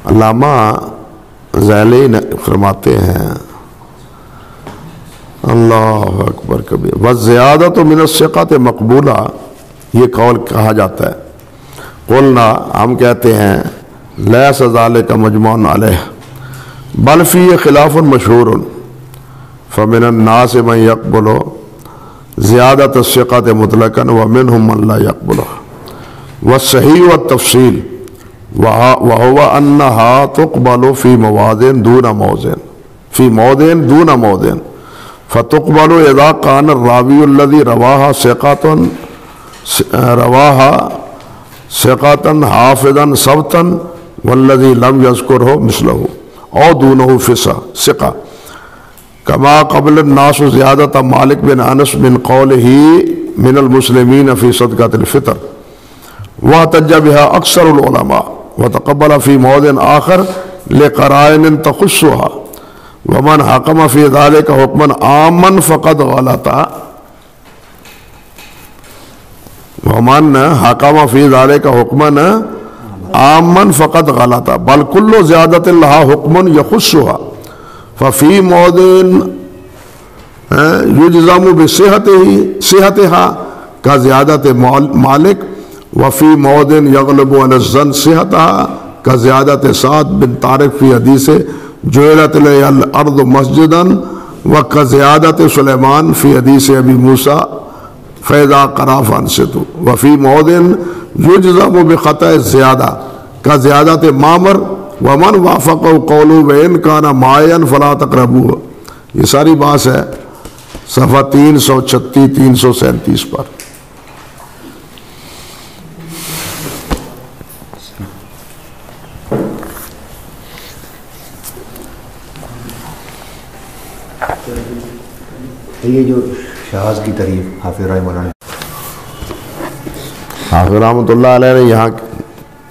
علامہ ذیلی فرماتے ہیں اللہ اکبر کبیر، وَالزِّيَادَةُ مِنَ الثِّقَةِ مقبولہ، یہ قول کہا جاتا ہے. قلنا، ہم کہتے ہیں لیس ذالک مجموع علیہ بل فی خلاف مشہور فمن الناس من یقبل زیادۃ الثقۃ مطلقا ومنهم من لا یقبل والصحیح والتفصیل وهو انها تقبل في مواضع دون موضع في موضع دون موضع فتقبل اذا كان الراوي الذي رواها ثقة حافظا ثبتا والذي لم يذكره مثله او دونه ثقة كما قبل الناس زيادة مالك بن انس من قوله من المسلمين في صدقة الفطر واحتج بها اكثر العلماء وتقبل في موضع آخر لقرائن تخصها ومن حكم في ذلك حكما عاما فقد غلط ومن حكم في ذلك حكما عاما فقد غلط بل كل زيادة لها حكم يخصها ففي موضع يجزم بصحتها كزيادة مالك وفی موضع یغلب علی الظن صحتها كزیادت سعد بن طارق فی حدیث جعلت لی الارض مسجدا وكزیادت سلیمان فی حدیث ابی موسیٰ فاذا قرأ فانصتوا وفی موضع یجزم بخطأ الزیادہ كزیادت معمر ومن وافقه قوله وإن كان مائعا فلا تقربوه. یہ ساری بات ہے صفحہ 336 337 پر. یہ جو شاذ کی تعریف حافظ رحمہ اللہ حافظ رحمۃ اللہ علیہ نے یہاں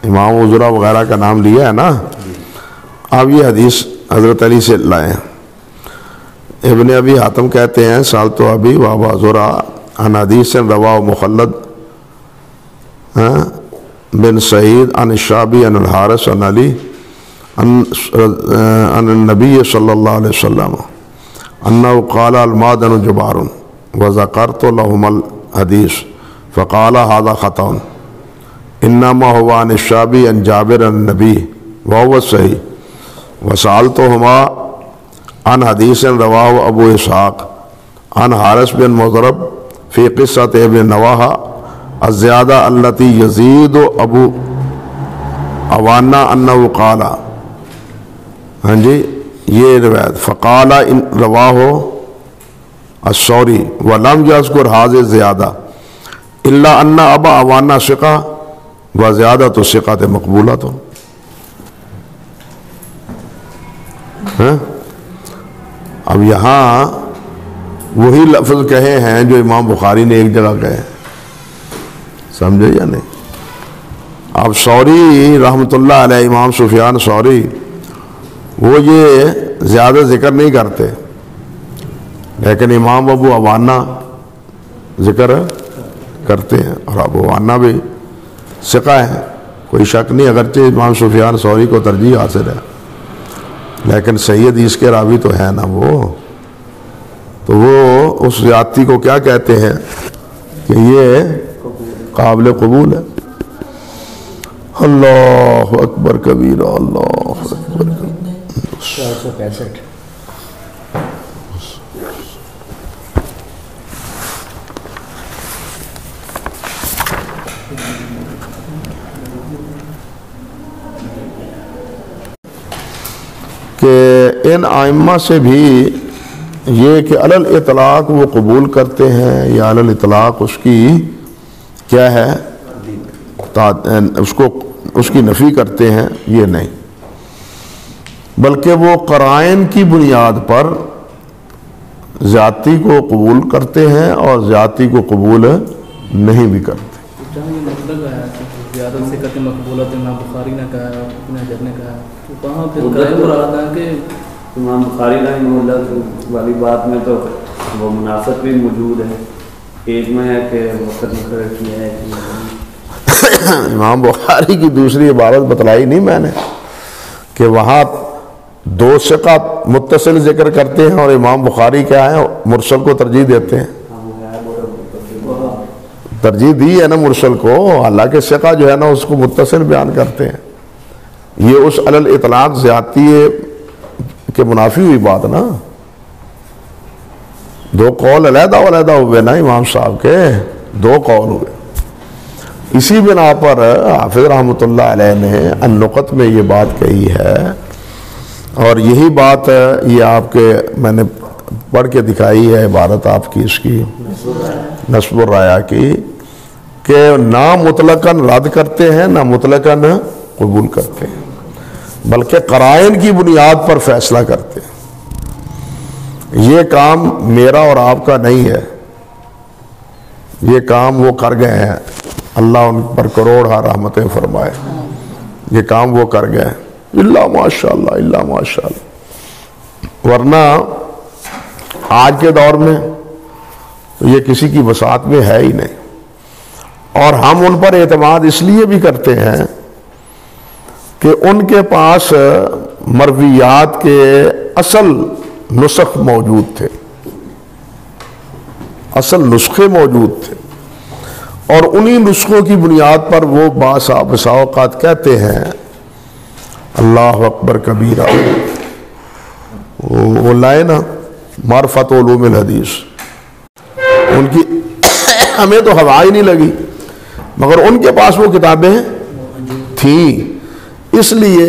امام عذرا وغیرہ کا نام لیا ہے نا. اب یہ حدیث حضرت علی سے لائے ہیں. ابن ابی حاتم کہتے ہیں سالت ابی وابا عذرا عن حدیث رواہ مخلد بن سعید عن الشعبی عن الحارث عن علی عن النبی صلی اللہ علیہ وسلم انه قال المعدن جبار وذكرت لهم الحديث فقال هذا خطأ انما هو عن الشعبي عن جابر عن النبي وهو صحيح وسألتهما عن حديث رواه ابو اسحاق عن حارث بن مضرب في قصة ابن نواحة الزيادة التي يزيد ابو عوانا انه قال ہاں جی یہ روایت فقال ان رواہ الثوری ولم یذکر هذه زیادہ الا ان ابا عوانا ثقہ وزیادۃ الثقۃ مقبولۃ. اب یہاں وہی لفظ کہے ہیں جو امام بخاری نے ایک جگہ کہے، سمجھے یا نہیں؟ اب ثوری رحمۃ اللہ علیہ امام سفیان ثوری وہ یہ زیادہ ذکر نہیں کرتے، لیکن امام ابو عوانا ذکر کرتے ہیں، اور ابو عوانا بھی ثقہ ہے، کوئی شک نہیں. اگرچہ امام سفیان ثوری کو ترجیح حاصل ہے، لیکن صحیح حدیث کے راوی تو ہے نا وہ. تو وہ اس زیادتی کو کیا کہتے ہیں کہ یہ قابل قبول ہے. اللہ اکبر کبیرہ، اللہ اکبر کبیرہ۔ 465۔ کہ ان ائمہ سے بھی یہ کہ علل اطلاق وہ قبول کرتے ہیں یا علل اطلاق اس کی کیا ہے اس کی نفی کرتے ہیں، یہ نہیں، بلکہ وہ قرائن کی بنیاد پر زیادتی کو قبول کرتے ہیں اور زیادتی کو قبول نہیں بھی کرتے۔ جہاں یہ مطلب ہے کہ زیادت سے کہتے مقبولت، امام بخاری نے کہا ہے، ابن حجر نے کہا ہے، تو وہاں پھر قائم مراد ہے کہ امام بخاری رحمہ اللہ والی بات میں تو وہ مناسب بھی موجود ہے، ایک میں ہے کہ وقت مقرر کیا ہے کہ امام بخاری کی دوسری عبارت بتلائی نہیں میں نے کہ وہاں دو ثقہ متصل ذکر کرتے ہیں اور امام بخاری کیا ہے مرسل کو ترجیح دیتے ہیں، ترجیح دی ہے نا مرسل کو، حالانکہ ثقہ جو ہے نا اس کو متصل بیان کرتے ہیں۔ یہ اس علل اطلاق زیادتی کے منافی ہوئی بات نا، دو قول علیحدہ علیحدہ ہوئے نا امام صاحب کے، دو قول ہوئے۔ اسی بنا پر حافظ رحمۃ اللہ علیہ نے النقط میں یہ بات کہی ہے، اور یہی بات یہ آپ کے میں نے پڑھ کے دکھائی ہے عبارت آپ کی اس کی نصب الرایا کی، کہ نہ مطلقاً رد کرتے ہیں نہ مطلقاً قبول کرتے ہیں، بلکہ قرائن کی بنیاد پر فیصلہ کرتے ہیں۔ یہ کام میرا اور آپ کا نہیں ہے، یہ کام وہ کر گئے ہیں، اللہ ان پر کروڑ رحمتیں فرمائے، یہ کام وہ کر گئے ہیں، اللہ ماشاءاللہ، اللہ ماشاءاللہ، ورنہ آج کے دور میں تو یہ کسی کی وسعت میں ہے ہی نہیں۔ اور ہم ان پر اعتماد اس لیے بھی کرتے ہیں کہ ان کے پاس مرویات کے اصل نسخ موجود تھے، اصل نسخے موجود تھے، اور انہی نسخوں کی بنیاد پر وہ بسا اوقات کہتے ہیں اللہ اکبر کبیرہ، وہ لائے نا معرفت علوم الحدیث، ان کی ہمیں تو ہوا ہی نہیں لگی، مگر ان کے پاس وہ کتابیں تھیں، اس لیے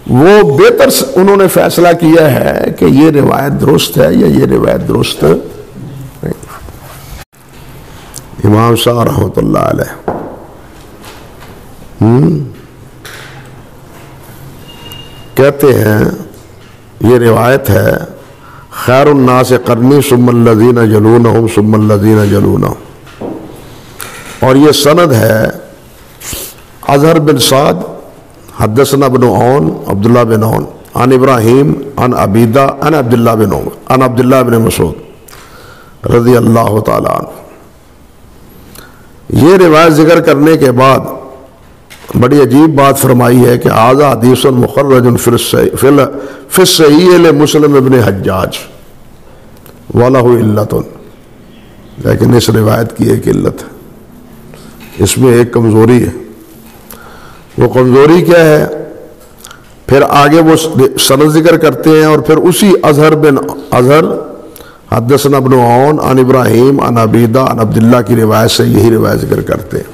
وہ بہتر انہوں نے فیصلہ کیا ہے کہ یہ روایت درست ہے یا یہ روایت درست نہیں۔ امام شاہ رحمۃ اللہ علیہ کہتے ہیں، یہ روایت ہے خیر الناس قرنی ثم الذین یلونہم ثم الذین یلونہم، اور یہ سند ہے اظہر بن سعد حدثنا ابن عون عبداللہ بن عون عن ابراہیم عن عبیدہ عن عبداللہ بن عمر عن عبداللہ بن مسعود رضی اللہ تعالی عنہ۔ یہ روایت ذکر کرنے کے بعد بڑی عجیب بات فرمائی ہے کہ ھذا حدیث مخرج فی الصحیح لمسلم ابن حجاج وَلَهُ عِلَّةٌ، لیکن اس روایت کی ایک علت ہے، اس میں ایک کمزوری ہے۔ وہ کمزوری کیا ہے؟ پھر آگے وہ سند ذکر کرتے ہیں اور پھر اسی اظہر حدثنا ابن عون عن ابراہیم عن عبیدہ عن عبداللہ کی روایت سے یہی روایت ذکر کرتے ہیں۔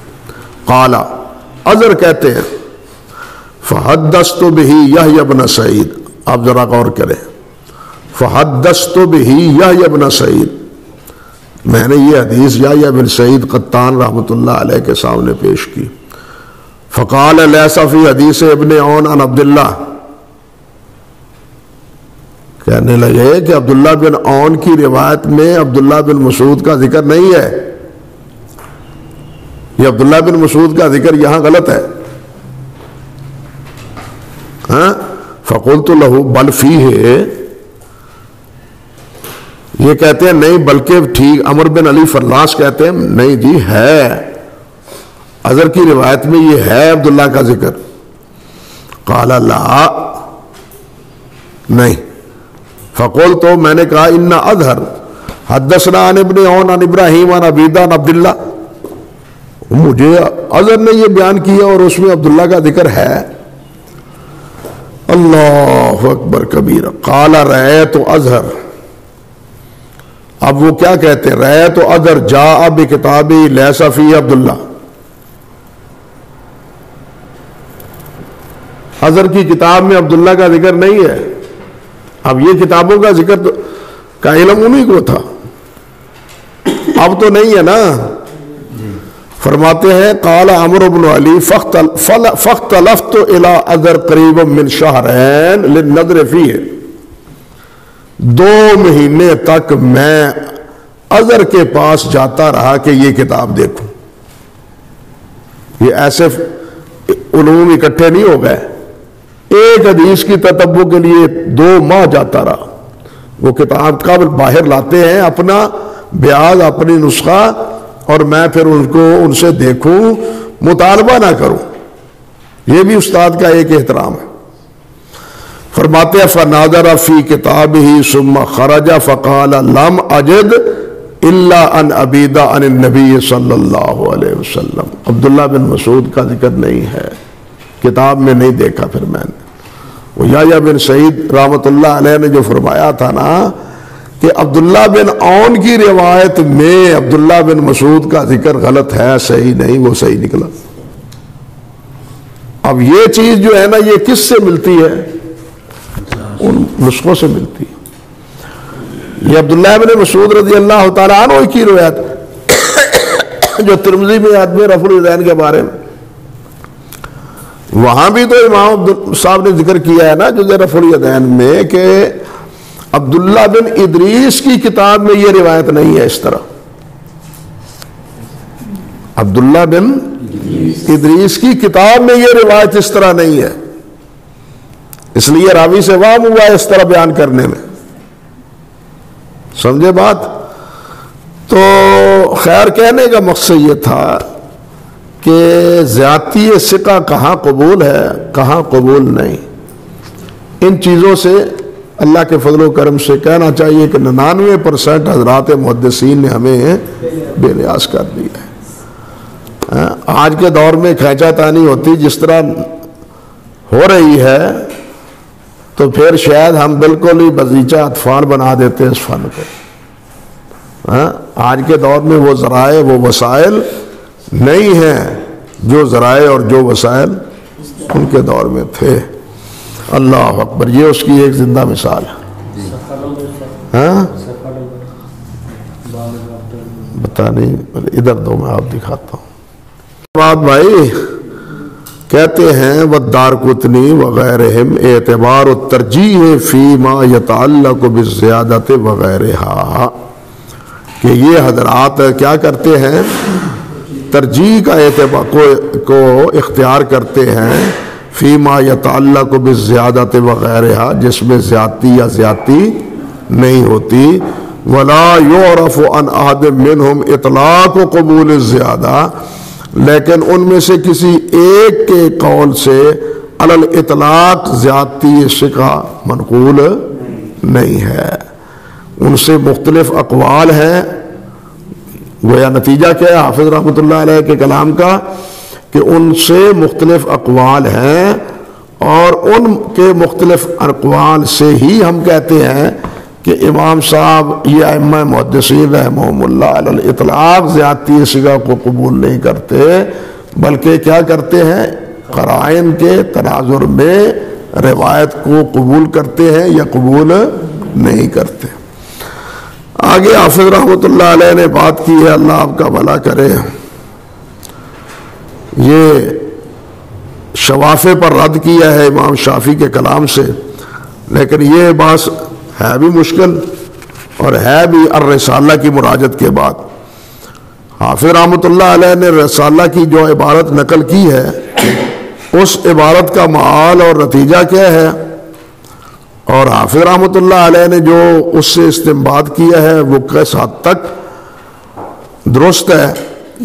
قال اظہر کہتے ہیں فحدثت به یحیی بن سعید، آپ ذرا غور کریں، فحدثت به یحیی بن سعید، میں نے یہ حدیث یحیی بن سعید قطان رحمۃ اللہ علیہ کے سامنے پیش کی۔ فقال لیس فی حدیث ابن عون عن عبداللہ، کہنے لگے کہ عبداللہ بن عون کی روایت میں عبداللہ بن مسعود کا ذکر نہیں ہے، یہ عبداللہ بن مسعود کا ذکر یہاں غلط ہے۔ فقلت له بل فیہ، یہ کہتے ہیں نہیں بلکہ ٹھیک، عمر بن علی فلاس کہتے ہیں نہیں جی ہے، اظہر کی روایت میں یہ ہے عبداللہ کا ذکر۔ قال لا، نہیں۔ فقلت، تو میں نے کہا ان اظہر حدثنا عن ابن عون عن ابراہیم عن عبیدہ عن عبداللہ، مجھے اظہر نے یہ بیان کیا اور اس میں عبداللہ کا ذکر ہے. اللہ اکبر کبیرہ. قال رأیت اظہر. اب وہ کیا کہتے ہیں؟ رأیت اظہر جاء بکتابی لیس فی عبداللہ. اظہر کی کتاب میں عبداللہ کا ذکر نہیں ہے. اب یہ کتابوں کا ذکر کا علم انہی کو تھا، اب تو نہیں ہے نا. فرماتے ہیں قال عمرو بن علی فاختلفت الى اظہر قریبا من شہرین للنظر فیہ. 2 مہینے تک میں اظہر کے پاس جاتا رہا کہ یہ کتاب دیکھوں. یہ ایسے علوم اکٹھے نہیں ہو گئے. ایک حدیث کی تتبع کے لیے 2 ماہ جاتا رہا. وہ کتاب کا باہر لاتے ہیں اپنا بیاض، اپنی نسخہ، اور میں پھر ان سے دیکھوں، مطالبہ نہ کروں. یہ بھی استاد کا ایک احترام ہے. فرماتے ہیں فناظر فی کتابہ ثم خرج فقال لم اجد الا ان عبید عن النبی صلی اللہ علیہ وسلم. عبداللہ بن مسعود کا ذکر نہیں ہے، کتاب میں نہیں دیکھا. پھر میں نے وہ یحییٰ بن سعید رحمۃ اللہ علیہ نے جو فرمایا تھا نا کہ عبداللہ بن عون کی روایت میں عبداللہ بن مسعود کا ذکر غلط ہے، صحیح نہیں، وہ صحیح نکلا. اب یہ چیز جو ہے نا یہ کس سے ملتی ہے؟ ان نسخوں سے ملتی ہے. یہ عبداللہ بن مسعود رضی اللہ تعالیٰ عنہ کی روایت جو ترمذی میں آدمی رفع الیدین کے بارے میں، وہاں بھی تو امام صاحب نے ذکر کیا ہے نا جو رفع الیدین میں کہ عبداللہ بن ادریس کی کتاب میں یہ روایت نہیں ہے. اس طرح عبداللہ بن ادریس کی کتاب میں یہ روایت اس طرح نہیں ہے، اس لیے راوی سے وہم ہوا ہے اس طرح بیان کرنے میں. سمجھے بات؟ تو خیر کہنے کا مقصد یہ تھا کہ زیادتی ثقہ کہاں قبول ہے کہاں قبول نہیں. ان چیزوں سے اللہ کے فضل و کرم سے کہنا چاہیے کہ 99% حضرات محدثین نے ہمیں بے نیاز کر دیا ہے. آج کے دور میں کھینچا تانی ہوتی جس طرح ہو رہی ہے تو پھر شاید ہم بالکل ہی بزیچہ اطفال بنا دیتے اس فن کو. آج کے دور میں وہ ذرائع وہ وسائل نہیں ہیں جو ذرائع اور جو وسائل ان کے دور میں تھے. اللہ اکبر. یہ اس کی ایک زندہ مثال ہے. بتا نہیں ادھر دو میں آپ دکھاتا ہوں. بات بھائی کہتے ہیں والدارقطنی وغیرہم اعتبار الترجیح فیما یتعلق بالزیادت وغیرہا، کہ یہ حضرات کیا کرتے ہیں؟ ترجیح کا اعتبار کو اختیار کرتے ہیں فیما یتعلق بالزیادت وغیرہا، جس میں زیادتی یا زیادتی نہیں ہوتی. ولا یعرف عن احد منہم اطلاق و قبول الزیادہ، لیکن ان میں سے کسی ایک کے قول سے علی الاطلاق زیادتی ثقہ منقول نہیں ہے. ان سے مختلف اقوال ہیں. گویا نتیجہ کیا ہے حافظ رحمۃ اللہ علیہ کے کلام کا کہ ان سے مختلف اقوال ہیں، اور ان کے مختلف اقوال سے ہی ہم کہتے ہیں کہ امام صاحب یہ ائمہ محدثین رحمہم اللہ علی الاطلاق زیادتی ثقہ کو قبول نہیں کرتے، بلکہ کیا کرتے ہیں؟ قرائن کے تناظر میں روایت کو قبول کرتے ہیں یا قبول نہیں کرتے. آگے حافظ رحمۃ اللہ علیہ نے بات کی ہے، اللہ آپ کا بھلا کرے. یہ شوافے پر رد کیا ہے امام شافعی کے کلام سے، لیکن یہ بات ہے بھی مشکل اور ہے بھی الرسالہ کی مراجعت کے بعد. حافظ رحمۃ اللہ علیہ نے رسالہ کی جو عبارت نقل کی ہے اس عبارت کا معال اور نتیجہ کیا ہے، اور حافظ رحمۃ اللہ علیہ نے جو اس سے استنباط کیا ہے وہ کس حد تک درست ہے،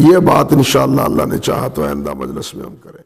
یہ بات انشاءاللہ اللہ نے چاہا تو آئندہ مجلس میں ہم کریں.